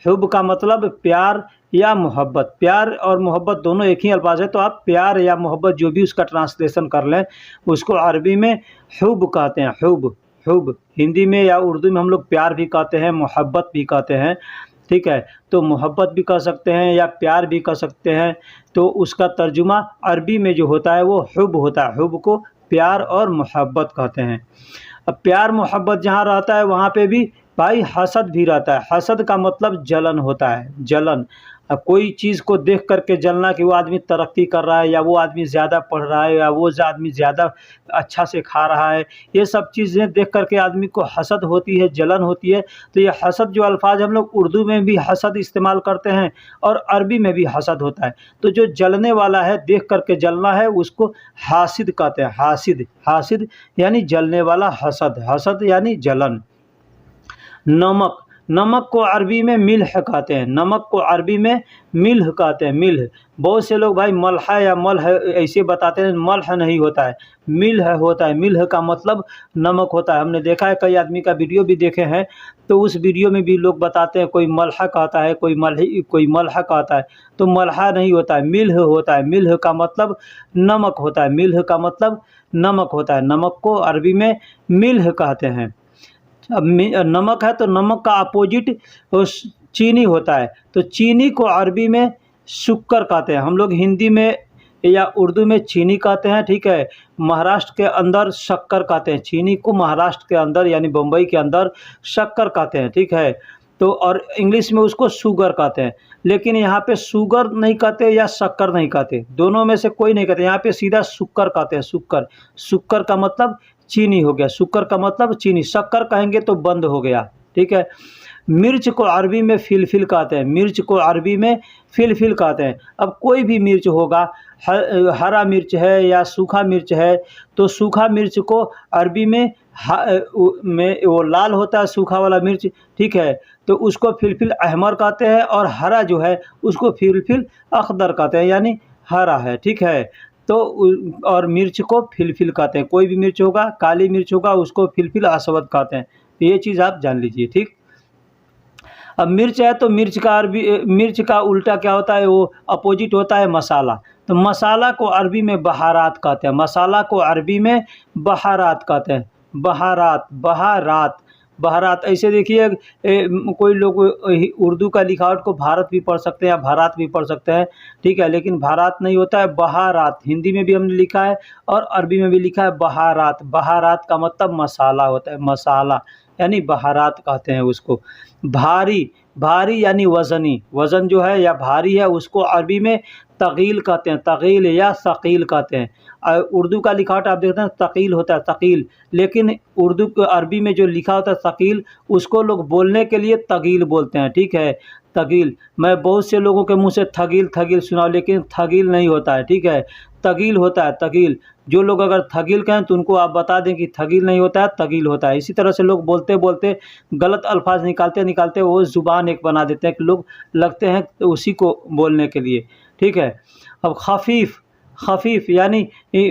हुब का मतलब प्यार या मोहब्बत। प्यार और मोहब्बत दोनों एक ही अल्फाज है, तो आप प्यार या मोहब्बत जो भी उसका ट्रांसलेशन कर लें उसको अरबी में हुब कहते हैं। हुब हुब हिंदी में या उर्दू में हम लोग प्यार भी कहते हैं, मोहब्बत भी कहते हैं, ठीक है। तो मोहब्बत भी कह सकते हैं या प्यार भी कह सकते हैं। तो उसका तर्जुमा अरबी में जो होता है वो हुब होता है। हुब को प्यार और मोहब्बत कहते हैं। अब प्यार मोहब्बत जहाँ रहता है वहाँ पे भी भाई हसद भी रहता है। हसद का मतलब जलन होता है, जलन। अब कोई चीज़ को देख करके जलना कि वो आदमी तरक्की कर रहा है, या वो आदमी ज़्यादा पढ़ रहा है, या वो आदमी ज़्यादा अच्छा से खा रहा है, ये सब चीज़ें देख करके आदमी को हसद होती है, जलन होती है। तो ये हसद जो अल्फाज हम लोग उर्दू में भी हसद इस्तेमाल करते हैं और अरबी में भी हसद होता है। तो जो जलने वाला है, देख करके जलना है, उसको हासिद कहते हैं। हासिद हासिद यानी जलने वाला, हसद हसद यानी जलन। नमक नमक को अरबी में मिल्ह कहते हैं। नमक को अरबी में मिल्ह कहते हैं। मिल्ह बहुत से लोग भाई मल्हा या मल्ह ऐसे बताते हैं, मल्ह नहीं होता है, मिल्ह होता है। मिल्ह का मतलब नमक होता है। हमने देखा है, कई आदमी का वीडियो भी देखे हैं, तो उस वीडियो में भी लोग बताते हैं कोई मल्हा कहता है, कोई मल्हा कहता है, तो मल्हा नहीं होता है, मिल्ह होता है। मिल्ह का मतलब नमक होता है। मिल्ह का मतलब नमक होता है। नमक को अरबी में मिल्ह कहते हैं। अब नमक है तो नमक का अपोजिट चीनी होता है, तो चीनी को अरबी में शक्कर कहते हैं। हम लोग हिंदी में या उर्दू में चीनी कहते हैं, ठीक है। महाराष्ट्र के अंदर शक्कर कहते हैं। चीनी को महाराष्ट्र के अंदर यानी बम्बई के अंदर शक्कर कहते हैं, ठीक है। तो और इंग्लिश में उसको शुगर कहते हैं, लेकिन यहाँ पे शुगर नहीं कहते या शक्कर नहीं कहते, दोनों में से कोई नहीं कहते। यहाँ पे सीधा शुक्कर कहते हैं। शुक्कर शुक्कर का मतलब चीनी हो गया, शुक्कर का मतलब चीनी। शक्कर कहेंगे तो बंद हो गया, ठीक है। मिर्च को अरबी में फिलफिल कहते हैं। मिर्च को अरबी में फिलफिल कहते हैं। अब कोई भी मिर्च होगा, हरा मिर्च है या सूखा मिर्च है, तो सूखा मिर्च को अरबी में वो लाल होता है सूखा वाला मिर्च, ठीक है, तो उसको फिलफिल अहमर कहते हैं, और हरा जो है उसको फिलफिल अखदर कहते हैं, यानी हरा है, ठीक है। तो और मिर्च को फिलफिल कहते हैं। कोई भी मिर्च होगा, काली मिर्च होगा, उसको फिलफिल असवद कहते हैं। तो ये चीज़ आप जान लीजिए, ठीक। अब मिर्च है तो मिर्च का उल्टा क्या होता है, वो अपोजिट होता है मसाला। तो मसाला को अरबी में बहारात कहते हैं। मसाला को अरबी में बहारात कहते हैं। बहारात बहारात बहारात ऐसे देखिए, कोई लोग उर्दू का लिखावट को भारत भी पढ़ सकते हैं या भारत भी पढ़ सकते हैं, ठीक है, लेकिन भारत नहीं होता है, बहारात। हिंदी में भी हमने लिखा है और अरबी में भी लिखा है बहारात। बहारात का मतलब मसाला होता है, मसाला यानी बहारात कहते हैं उसको। भारी भारी यानी वज़नी, वज़न जो है या भारी है उसको अरबी में तग़ील कहते हैं। तग़ील या सक़ील कहते हैं। उर्दू का लिखावट आप देखते हैं तक़ील होता है, तक़ील, लेकिन उर्दू अरबी में जो लिखा होता है सक़ील, उसको लोग बोलने के लिए तग़ील बोलते हैं, ठीक है। तग़ील, मैं बहुत से लोगों के मुंह से थगील थगील सुना, लेकिन थगील नहीं होता है, ठीक है, तग़ील होता है, तग़ील। जो लोग अगर थगील कहें तो उनको आप बता दें कि थगील नहीं होता है, तग़ील होता है। इसी तरह से लोग बोलते बोलते गलत अल्फाज निकालते निकालते वो ज़ुबान एक बना देते हैं कि लोग लगते हैं तो उसी को बोलने के लिए, ठीक है। अब खफ़ीफ़, खफ़ीफ़ यानी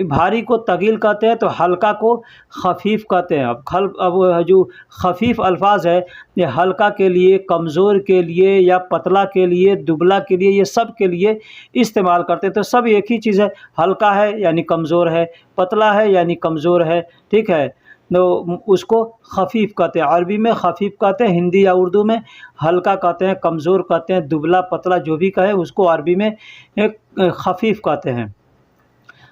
भारी को तग़ील कहते हैं, तो हल्का को खफ़ीफ़ कहते हैं। अब जो खफ़ीफ़ अल्फाज है, ये हल्का के लिए, कमज़ोर के लिए, या पतला के लिए, दुबला के लिए, ये सब के लिए इस्तेमाल करते हैं। तो सब एक ही चीज़ है, हल्का है यानी कमज़ोर है, पतला है यानी कमज़ोर है, ठीक है। तो उसको खफ़ीफ़ कहते हैं। अरबी में खफ़ीफ़ कहते हैं, हिंदी या उर्दू में हल्का कहते हैं, कमज़ोर कहते हैं, दुबला पतला जो भी कहे उसको अरबी में एक खफ़ीफ़ कहते हैं।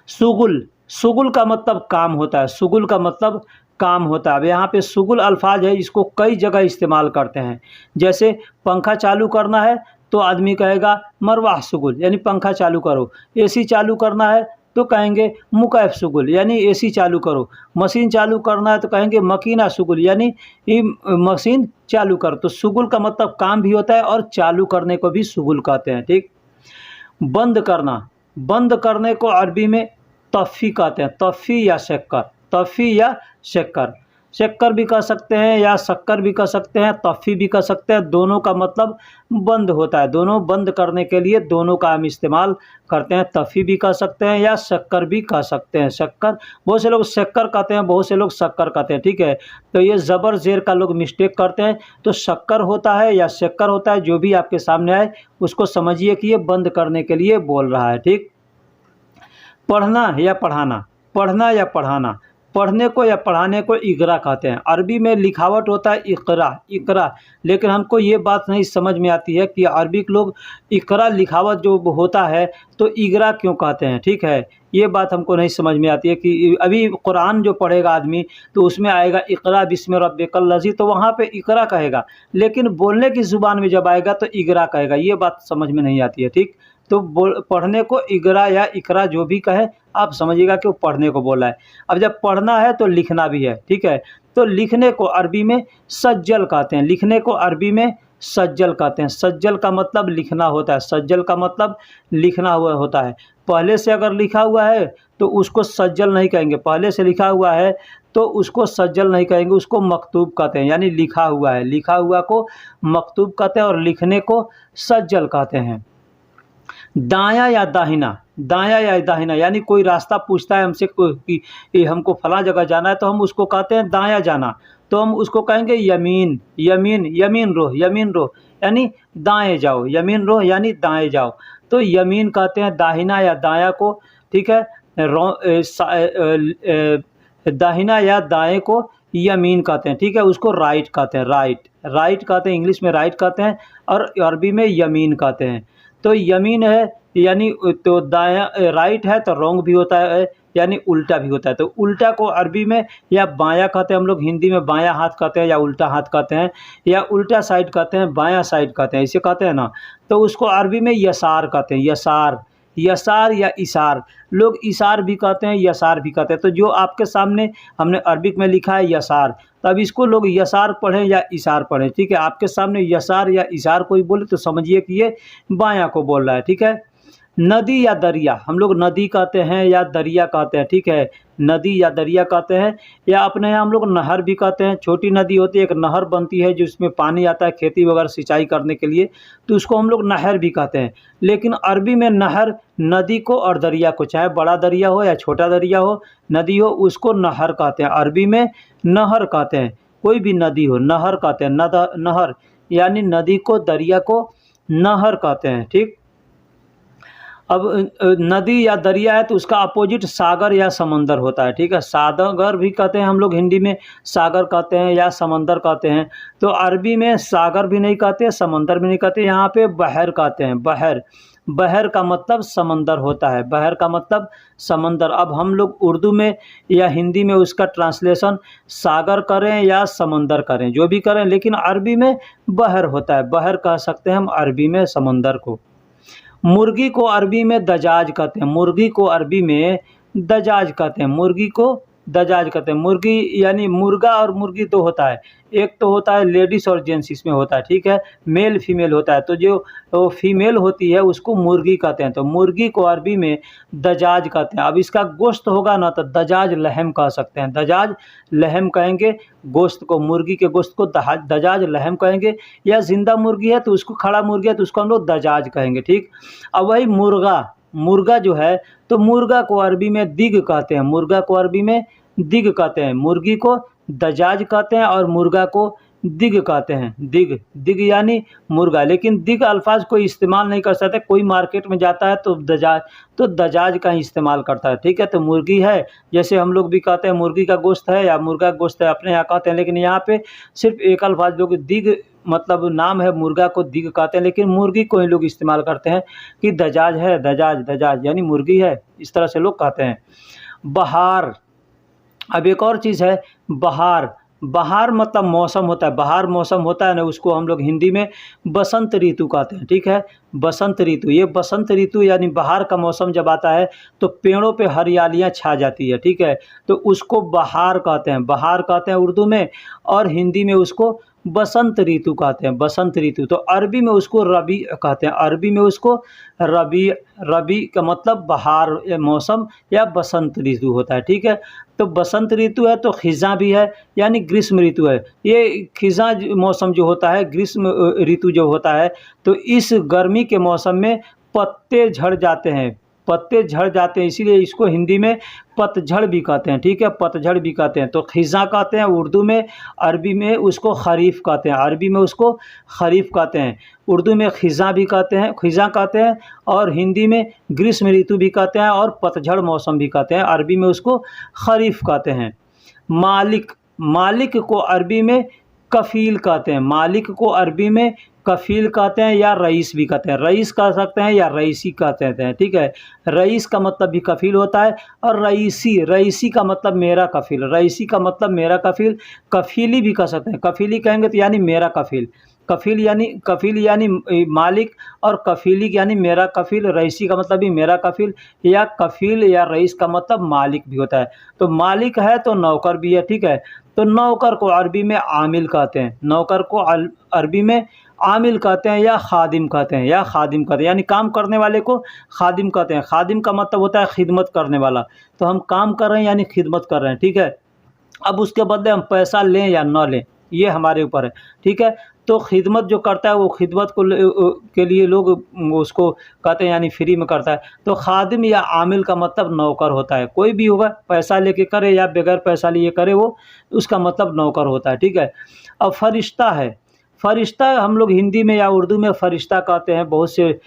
शुगुल, शुगुल का मतलब काम होता है। शुगुल का मतलब काम होता है। अब यहाँ पे शुगुल अल्फाज है, इसको कई जगह इस्तेमाल करते हैं। जैसे पंखा चालू करना है तो आदमी कहेगा मरवाह शुगुल, यानी पंखा चालू करो। एसी चालू करना है तो कहेंगे मुकैफ शुगुल, यानी एसी चालू करो। मशीन चालू करना है तो कहेंगे मकीना शुगुल, यानी ये मशीन चालू करो। तो शुगुल का मतलब काम भी होता है और चालू करने को भी शुगुल कहते हैं, ठीक। बंद करना, बंद करने को अरबी में तफ़ी कहते हैं। तफ़ी या शक्कर, तफ़ी या शक्कर। शक्कर भी कह सकते हैं या शक्कर भी कह सकते हैं, तफ़ी भी कह सकते हैं। दोनों का मतलब बंद होता है, दोनों बंद करने के लिए दोनों का हम इस्तेमाल करते हैं। तफ़ी भी कह सकते हैं या शक्कर भी कह सकते हैं। शक्कर, बहुत से लोग शक्कर कहते हैं, बहुत से लोग शक्कर कहते हैं, ठीक है। तो ये ज़बर ज़ेर का लोग मिस्टेक करते हैं। तो शक्कर होता है या शक्कर होता है, जो भी आपके सामने आए उसको समझिए कि ये बंद करने के लिए बोल रहा है, ठीक। पढ़ना या पढ़ाना, पढ़ना या पढ़ाना, पढ़ने को या पढ़ाने को इक़रा कहते हैं। अरबी में लिखावट होता है इक़रा, इक़रा, लेकिन हमको ये बात नहीं समझ में आती है कि अरबी के लोग इक़रा लिखावट जो होता है तो इग़रा क्यों कहते हैं, ठीक है। ये बात हमको नहीं समझ में आती है कि अभी कुरान जो पढ़ेगा आदमी तो उसमें आएगा इक़रा बिस्मि रब्बिकल लज़ी, तो वहाँ पे इक़रा कहेगा, लेकिन बोलने की ज़ुबान में जब आएगा तो इग़रा कहेगा। ये बात समझ में नहीं आती है, ठीक। तो पढ़ने को इग़रा या इक़रा जो भी कहे आप समझिएगा कि वो पढ़ने को बोला है। अब जब पढ़ना है तो लिखना भी है, ठीक है। तो लिखने को अरबी में सज्जल कहते हैं, लिखने को अरबी में सज्जल कहते हैं। सज्जल का मतलब लिखना होता है, सज्जल का मतलब लिखना हुआ होता है। पहले से अगर लिखा हुआ है तो उसको सज्जल नहीं कहेंगे, पहले से लिखा हुआ है तो उसको सज्जल नहीं कहेंगे, उसको मकतूब कहते हैं, यानी लिखा हुआ है। लिखा हुआ को मकतूब कहते हैं और लिखने को सज्जल कहते हैं। दायाँ या दाहिना, दायाँ या दाहिना, यानी कोई रास्ता पूछता है हमसे कि हमको फलां जगह जाना है तो हम उसको कहते हैं दायाँ जाना, तो हम उसको कहेंगे यमीन, यमीन, यमीन रो, यानी दाएँ जाओ, यमीन रो यानी दाएँ जाओ। तो यमीन कहते हैं दाहिना या दायाँ को, ठीक है। दाहिना या दाएँ को यमीन कहते हैं, ठीक है। उसको राइट कहते हैं, राइट, राइट कहते हैं, इंग्लिश में राइट कहते हैं और अरबी में यमीन कहते हैं। तो यमीन है यानी तो दायाँ, राइट है तो रॉन्ग भी होता है, यानी उल्टा भी होता है। तो उल्टा को अरबी में या बायाँ कहते हैं, हम लोग हिंदी में बायाँ हाथ कहते हैं या उल्टा हाथ कहते हैं या उल्टा साइड कहते हैं, बायाँ साइड कहते हैं, इसे कहते हैं ना। तो उसको अरबी में यसार कहते हैं, यसार, यसार या इशार, लोग इशार भी कहते हैं, यसार भी कहते हैं। तो जो आपके सामने हमने अरबिक में लिखा है यसार, तब इसको लोग यसार पढ़ें या इशार पढ़ें, ठीक है। आपके सामने यसार या इशार कोई बोले तो समझिए कि ये बायां को बोल रहा है, ठीक है। नदी या दरिया, हम लोग नदी कहते हैं या दरिया कहते हैं, ठीक है। नदी या दरिया कहते हैं या अपने यहाँ हम लोग नहर भी कहते हैं। छोटी नदी होती है, एक नहर बनती है जिसमें पानी आता है खेती वगैरह सिंचाई करने के लिए, तो उसको हम लोग नहर भी कहते हैं। लेकिन अरबी में नहर नदी को और दरिया को, चाहे बड़ा दरिया हो या छोटा दरिया हो, नदी हो, उसको नहर कहते हैं। अरबी में नहर कहते हैं, कोई भी नदी हो नहर कहते हैं। नहर यानी नदी को, दरिया को नहर कहते हैं, ठीक। अब नदी या दरिया है तो उसका अपोजिट सागर या समंदर होता है, ठीक है। सागर भी कहते हैं हम लोग हिंदी में, सागर कहते हैं या समंदर कहते हैं। तो अरबी में सागर भी नहीं कहते, समंदर भी नहीं कहते, यहाँ पे बहर कहते हैं। बहर, बहर का मतलब समंदर होता है, बहर का मतलब समंदर। अब हम लोग उर्दू में या हिंदी में उसका ट्रांसलेशन सागर करें या समंदर करें, जो भी करें, लेकिन अरबी में बहर होता है, बहर कह सकते हैं हम अरबी में समंदर को। मुर्गी को अरबी में दजाज कहते हैं, मुर्गी को अरबी में दजाज कहते हैं, मुर्गी को दजाज कहते हैं। मुर्गी यानी मुर्गा और मुर्गी दो होता है, एक तो होता है लेडीज़ और जेंट्स इसमें होता है, ठीक है, मेल फीमेल होता है। तो जो फीमेल होती है उसको मुर्गी कहते हैं, तो मुर्गी को अरबी में दजाज कहते हैं। अब इसका गोश्त होगा ना तो दजाज लहम कह सकते हैं, दजाज लहम कहेंगे गोश्त को, मुर्गी के गोश्त को दजाज लहम कहेंगे। या ज़िंदा मुर्गी है तो उसको, खड़ा मुर्गी है तो उसको हम लोग दजाज कहेंगे, ठीक। अब वही मुर्गा, मुर्गा जो है तो मुर्गा को अरबी में दिग कहते हैं, मुर्गा को अरबी में दिग कहते हैं। मुर्गी को दजाज कहते हैं और मुर्गा को दिग कहते हैं, दिग, दिग यानी मुर्गा। लेकिन दिग अल्फाज कोई इस्तेमाल नहीं कर सकते, कोई मार्केट में जाता है तो दजाज का ही इस्तेमाल करता है, ठीक है। तो मुर्गी है, जैसे हम लोग भी कहते हैं मुर्गी का गोश्त है या मुर्गा का गोश्त है, अपने यहाँ कहते हैं, लेकिन यहाँ पे सिर्फ एक अल्फाज लोग दिग, मतलब नाम है, मुर्गा को दिग कहते हैं, लेकिन मुर्गी को ही लोग इस्तेमाल करते हैं कि दजाज है, दजाज, दजाज यानी मुर्गी है, इस तरह से लोग कहते हैं। बहार, अब एक और चीज़ है बहार, बहार मतलब मौसम होता है, बहार मौसम होता है ना, उसको हम लोग हिंदी में बसंत ऋतु कहते हैं, ठीक है। बसंत ऋतु, ये बसंत ऋतु यानी बहार का मौसम जब आता है तो पेड़ों पे हरियालियाँ छा जाती है, ठीक है। तो उसको बहार कहते हैं, बहार कहते हैं उर्दू में, और हिंदी में उसको बसंत ऋतु कहते हैं, बसंत ऋतु। तो अरबी में उसको रबी कहते हैं, अरबी में उसको रबी, रबी का मतलब बहार या मौसम या बसंत ऋतु होता है, ठीक है। तो बसंत ऋतु है तो खिज़ां भी है, यानी ग्रीष्म ऋतु है। ये खिज़ां मौसम जो होता है, ग्रीष्म ऋतु जो होता है, तो इस गर्मी के मौसम में पत्ते झड़ जाते हैं, पत्ते झड़ जाते हैं, इसीलिए इसको हिंदी में पतझड़ भी कहते हैं, ठीक है, पतझड़ भी कहते हैं। तो खिज़ां कहते हैं उर्दू में, अरबी में उसको खरीफ कहते हैं, अरबी में उसको खरीफ कहते हैं, उर्दू में खिज़ां भी कहते हैं, खिज़ां कहते हैं, और हिंदी में ग्रीष्म ऋतु भी कहते हैं और पतझड़ मौसम भी कहते हैं, अरबी में उसको खरीफ कहते हैं। मालिक, मालिक को अरबी में कफ़ील कहते हैं, मालिक को अरबी में कफ़ील कहते हैं या रईस भी कहते हैं, रईस कह सकते हैं या रईसी कहते हैं, ठीक है। रईस का मतलब भी कफ़ील होता है, और रईसी, रईसी का मतलब मेरा कफ़ील, रईसी का मतलब मेरा कफ़ील, कफ़ीली भी कह सकते हैं, कफ़ीली कहेंगे तो यानी मेरा कफ़ील, कफ़ील यानी मालिक, और कफ़ीली यानी मेरा कफ़ील, रईसी का मतलब भी मेरा कफ़ील, या कफ़ील या रईस का मतलब मालिक भी होता है। तो मालिक है तो नौकर भी है, ठीक है। तो नौकर को अरबी में आमिल कहते हैं, नौकर को अरबी में आमिल कहते हैं या खादिम कहते हैं, या खादिम कहते हैं, यानी काम करने वाले को खादिम कहते हैं। खादिम का मतलब होता है खिदमत करने वाला, तो हम काम कर रहे हैं यानी खिदमत कर रहे हैं, ठीक है। अब उसके बदले हम पैसा लें या न लें, ये हमारे ऊपर है, ठीक है। तो खिदमत जो करता है वो खिदमत को के लिए लोग उसको कहते हैं, यानी फ्री में करता है। तो खादिम या आमिल का मतलब नौकर होता है, कोई भी होगा, पैसा लेके करे या बगैर पैसा लिए करे, वो उसका मतलब नौकर होता है, ठीक है। अब फरिश्ता है, फरिश्ता हम लोग हिंदी में या उर्दू में फरिश्ता कहते हैं, बहुत से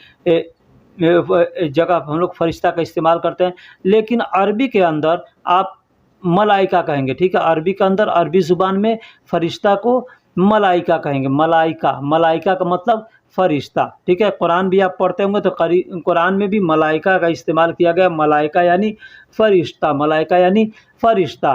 जगह हम लोग फरिश्ता का इस्तेमाल करते हैं, लेकिन अरबी के अंदर आप मलाइका कहेंगे, ठीक है। अरबी के अंदर, अरबी ज़ुबान में फरिश्ता को मलाइका कहेंगे, मलाइका, मलाइका का मतलब फरिश्ता, ठीक है। कुरान भी आप पढ़ते होंगे तो कुरान में भी मलाइका का इस्तेमाल किया गया, मलाइका यानी फरिश्ता, मलाइका यानी फरिश्ता।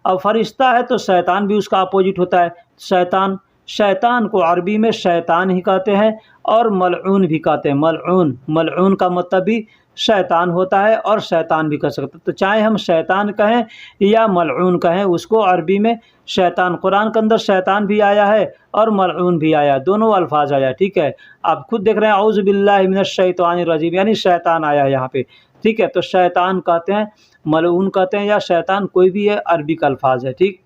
अब फरिश्ता है तो शैतान भी उसका अपोजिट होता है, शैतान, शैतान को अरबी में शैतान ही कहते हैं और मलऊन भी कहते हैं, मलऊन, मलऊन का मतलब भी शैतान होता है और शैतान भी कह सकते हैं। तो चाहे हम शैतान कहें या मलऊन कहें, उसको अरबी में शैतान, कुरान के अंदर शैतान भी आया है और मलऊन भी आया, दोनों अल्फाज आया, ठीक है। आप खुद देख रहे हैं औज़ु बिल्लाहि मिनश शैतानिर रजीम, यानी शैतान आया है यहाँ पे, ठीक है। तो शैतान कहते हैं, मलऊन कहते हैं, या शैतान कोई भी है, अरबी का अल्फाज है, ठीक।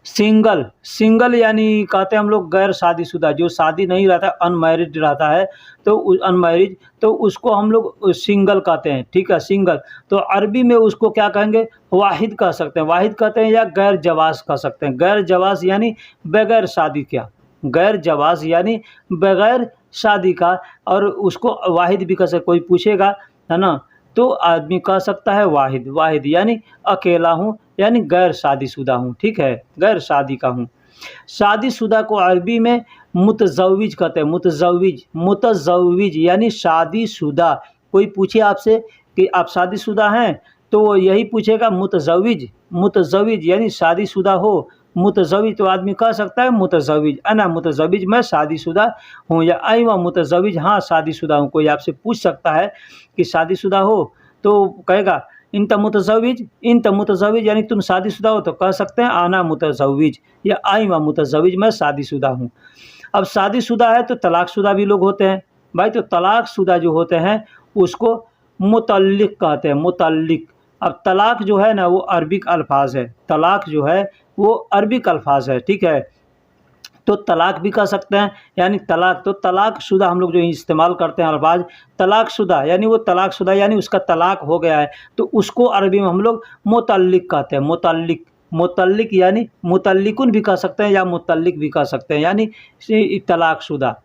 सिंगल, सिंगल यानी कहते हैं हम लोग गैर शादीशुदा, जो शादी नहीं रहता, अनमैरिड रहता है, तो अनमैरिड, तो उसको हम लोग सिंगल कहते हैं, ठीक है, सिंगल। तो अरबी में उसको क्या कहेंगे, वाहिद कह सकते हैं, वाहिद कहते हैं, या गैर जवाज़ कह सकते हैं। गैर जवाज़ यानी बगैर शादी क्या, गैर जवाज़ यानी बगैर शादी का, और उसको वाहिद भी कह सकते, कोई पूछेगा है ना, तो आदमी कह सकता है वाहिद, वाहिद यानी अकेला हूँ, यानी गैर शादीशुदा हूँ, ठीक है, गैर शादी का हूँ। शादीशुदा को अरबी में मुतज़व्विज कहते हैं, मुतज़व्विज, मुतज़व्विज यानी शादीशुदा। कोई पूछे आपसे कि आप शादीशुदा हैं, तो वो यही पूछेगा मुतज़व्विज, मुतज़व्विज यानी शादीशुदा हो, मुतज़व्विज तो आदमी कह सकता है मुतज़व्विज, अना मुतज़व्विज, मैं शादीशुदा हूँ, या अयवा मुतज़व्विज, हाँ शादीशुदा हूँ। कोई आपसे पूछ सकता है कि शादीशुदा हो, तो कहेगा इंत मुतज़व्विज, इंत मुतज़व्विज यानी तुम शादीशुदा हो, तो कह सकते हैं आना मुतज़व्विज या अयवा मुतज़व्विज, मैं शादीशुदा हूँ। अब शादीशुदा है तो तलाक़शुदा भी लोग होते हैं भाई, तो तलाक़शुदा जो होते हैं उसको मुतल्लिक़ कहते हैं, मुतल्लिक़। अब तलाक़ जो है ना वो अरबिक अल्फाज है, तलाक़ जो है वो अरबिक अल्फाज है, ठीक है। तो तलाक़ भी कह सकते हैं, यानी तलाक़, तो तलाक़शुदा हम लोग जो इस्तेमाल करते हैं अल्फाज, तलाक़शुदा यानी वो तलाक़शुदा यानी उसका तलाक़ हो गया है, तो उसको अरबी में हम लोग मुतल्लिक़ कहते हैं, मुतल्लिक़, मुतल्लिक़ यानी मुतल्लिकुन भी कह सकते हैं या मुतल्लिक़ भी कह सकते हैं, यानी तलाक़शुदा।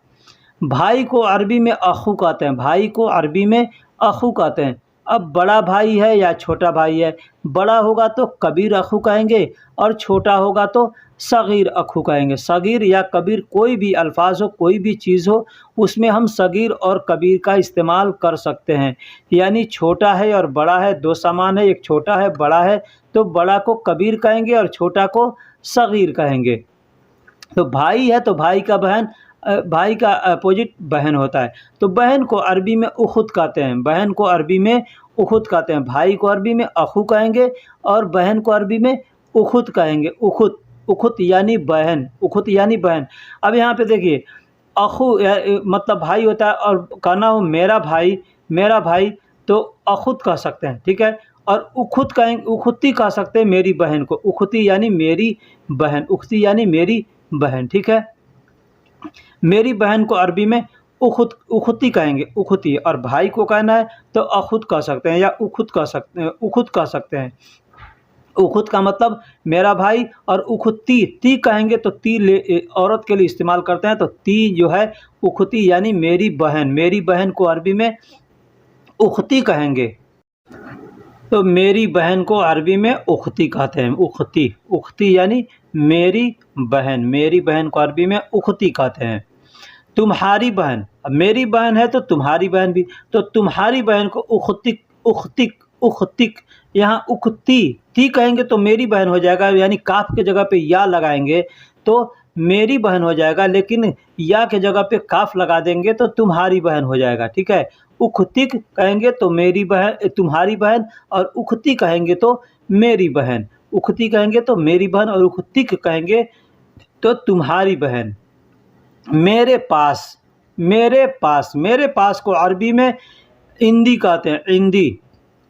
भाई को अरबी में अखू कहते हैं, भाई को अरबी में अखू कहते हैं। अब बड़ा भाई है या छोटा भाई है, बड़ा होगा तो कबीर अखू कहेंगे और छोटा होगा तो सगीर अखू कहेंगे। सगीर या कबीर कोई भी अल्फाज हो, कोई भी चीज़ हो, उसमें हम सगीर और कबीर का इस्तेमाल कर सकते हैं। यानी छोटा है और बड़ा है, दो समान है, एक छोटा है बड़ा है, तो बड़ा को कबीर कहेंगे और छोटा को सगीर कहेंगे। तो भाई है तो भाई का बहन, भाई का अपोजिट बहन होता है, तो बहन को अरबी में उखुत कहते हैं, बहन को अरबी में उखुत कहते हैं। भाई को अरबी में अखू कहेंगे और बहन को अरबी में उखुत कहेंगे, उखुत, उखुत यानी बहन, उखुत यानी बहन। अब यहाँ पे देखिए अखु मतलब भाई होता है, और कहना हो मेरा भाई, मेरा भाई तो अखुत कह सकते हैं, ठीक है। और उखुत कहेंगे, उखुती कह सकते हैं मेरी बहन को, उखुती यानी मेरी बहन, उखती यानी मेरी बहन, ठीक है। मेरी बहन को अरबी में उखुती कहेंगे, उखुती। और भाई को कहना है तो अखुत कह सकते हैं या उखुत कह सकते हैं, उखुत कह सकते हैं। उखुत का मतलब मेरा भाई, और उखुती ती कहेंगे तो ती औरत के लिए इस्तेमाल करते हैं, तो ती जो है उखुती यानी मेरी बहन, मेरी बहन को अरबी में उखती कहेंगे। तो मेरी बहन को अरबी में उखती कहते हैं, उखती, उखती यानी मेरी बहन, मेरी बहन को अरबी में उखती कहते हैं। तुम्हारी बहन, अब मेरी बहन है तो तुम्हारी बहन भी, तो तुम्हारी बहन को उखतिक, उखतिक, उखतिक, यहाँ उखती ती कहेंगे तो मेरी बहन हो जाएगा, यानी काफ के जगह पे या लगाएंगे तो मेरी बहन हो जाएगा, लेकिन या के जगह पे काफ लगा देंगे तो तुम्हारी बहन हो जाएगा, ठीक है। उखतिक कहेंगे तो मेरी बहन, तुम्हारी बहन, और उखती कहेंगे तो मेरी बहन, उखती कहेंगे तो मेरी बहन, और उखतिक कहेंगे तो तुम्हारी बहन। मेरे पास, मेरे पास, मेरे पास को अरबी में इंदी कहते हैं, इंदी,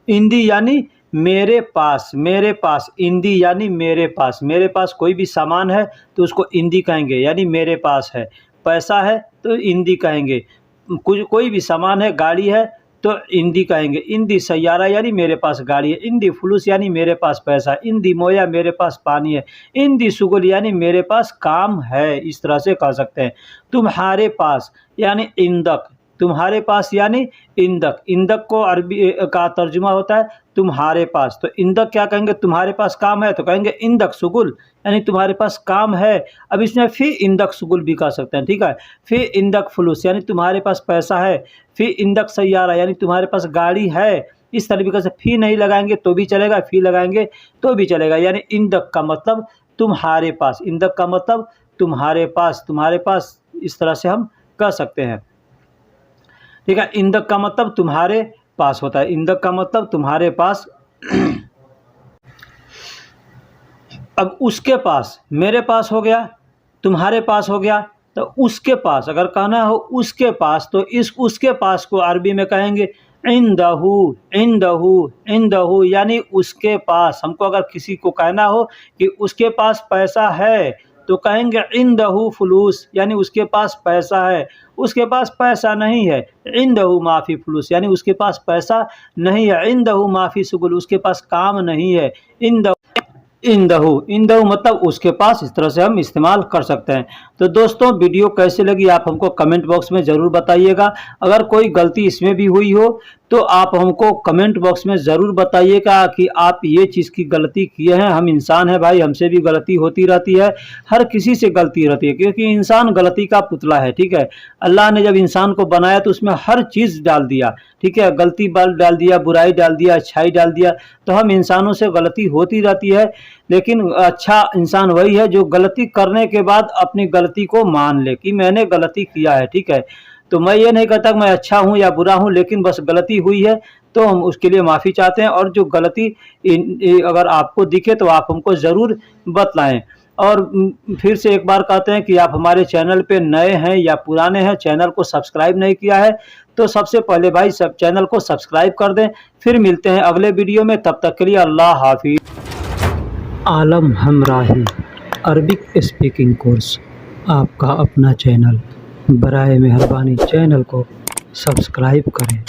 इंदी यानी मेरे पास, मेरे पास, इंदी यानी मेरे पास। मेरे पास कोई भी सामान है तो उसको इंदी कहेंगे, यानी मेरे पास है। पैसा है तो इंदी कहेंगे, कुछ कोई भी सामान है, गाड़ी है तो इंदी कहेंगे, इंदी सैयारा यानी मेरे पास गाड़ी है, इंदी फुलूस यानी मेरे पास पैसा, इंदी मोया मेरे पास पानी है, इंदी सुगुल यानी मेरे पास काम है, इस तरह से कह सकते हैं। तुम्हारे पास यानी इंदक, तुम्हारे पास यानी इंदक, इंदक को अरबी का तर्जुमा होता है तुम्हारे पास। तो इंदक क्या कहेंगे, तुम्हारे पास काम है तो कहेंगे इंदक सुगुल, यानी तुम्हारे पास काम है। अब इसमें फिर इंदक सुगुल भी कह सकते हैं, ठीक है। फिर इंदक फुलूस यानी तुम्हारे पास पैसा है, फिर इंदक सैयारा यानी तुम्हारे पास गाड़ी है। इस तरीके से फी नहीं लगाएंगे तो भी चलेगा, फी लगाएंगे तो भी चलेगा, यानी इंदक का मतलब तुम्हारे पास, इंदक का मतलब तुम्हारे पास, तुम्हारे पास, इस तरह से हम कह सकते हैं, ठीक है। इंदक का मतलब तुम्हारे पास होता है, इंदक का मतलब तुम्हारे पास। अब उसके पास, मेरे पास हो गया, तुम्हारे पास हो गया, तो उसके पास अगर कहना हो उसके पास, तो इस उसके पास को अरबी में कहेंगे इंदहू, इंदहू, इंदहू यानी उसके पास। हमको अगर किसी को कहना हो कि उसके पास पैसा है तो कहेंगे इंदहू फुलूस, यानी उसके पास पैसा है। उसके पास पैसा नहीं है, इंदहू माफ़ी फुलूस, यानी उसके पास पैसा नहीं है। इंदहू माफ़ी सुगुल, उसके पास काम नहीं है। इंदहू, इंदहू, इंदहू मतलब उसके पास, इस तरह से हम इस्तेमाल कर सकते हैं। तो दोस्तों वीडियो कैसे लगी आप हमको कमेंट बॉक्स में ज़रूर बताइएगा। अगर कोई गलती इसमें भी हुई हो तो आप हमको कमेंट बॉक्स में ज़रूर बताइएगा कि आप ये चीज़ की गलती किए हैं। हम इंसान हैं भाई, हमसे भी गलती होती रहती है, हर किसी से गलती रहती है, क्योंकि इंसान गलती का पुतला है, ठीक है। अल्लाह ने जब इंसान को बनाया तो उसमें हर चीज़ डाल दिया, ठीक है। गलती बाल डाल दिया, बुराई डाल दिया, अच्छाई डाल दिया। तो हम इंसानों से गलती होती रहती है, लेकिन अच्छा इंसान वही है जो गलती करने के बाद अपनी गलती को मान ले कि मैंने गलती किया है, ठीक है। तो मैं ये नहीं कहता कि मैं अच्छा हूँ या बुरा हूँ, लेकिन बस गलती हुई है तो हम उसके लिए माफ़ी चाहते हैं। और जो गलती अगर आपको दिखे तो आप हमको ज़रूर बतलाएं। और फिर से एक बार कहते हैं कि आप हमारे चैनल पे नए हैं या पुराने हैं, चैनल को सब्सक्राइब नहीं किया है तो सबसे पहले भाई सब चैनल को सब्सक्राइब कर दें। फिर मिलते हैं अगले वीडियो में, तब तक के लिए अल्लाह हाफिज़। आलम हमराही अरबिक स्पीकिंग कोर्स, आपका अपना चैनल, बराए मेहरबानी चैनल को सब्सक्राइब करें।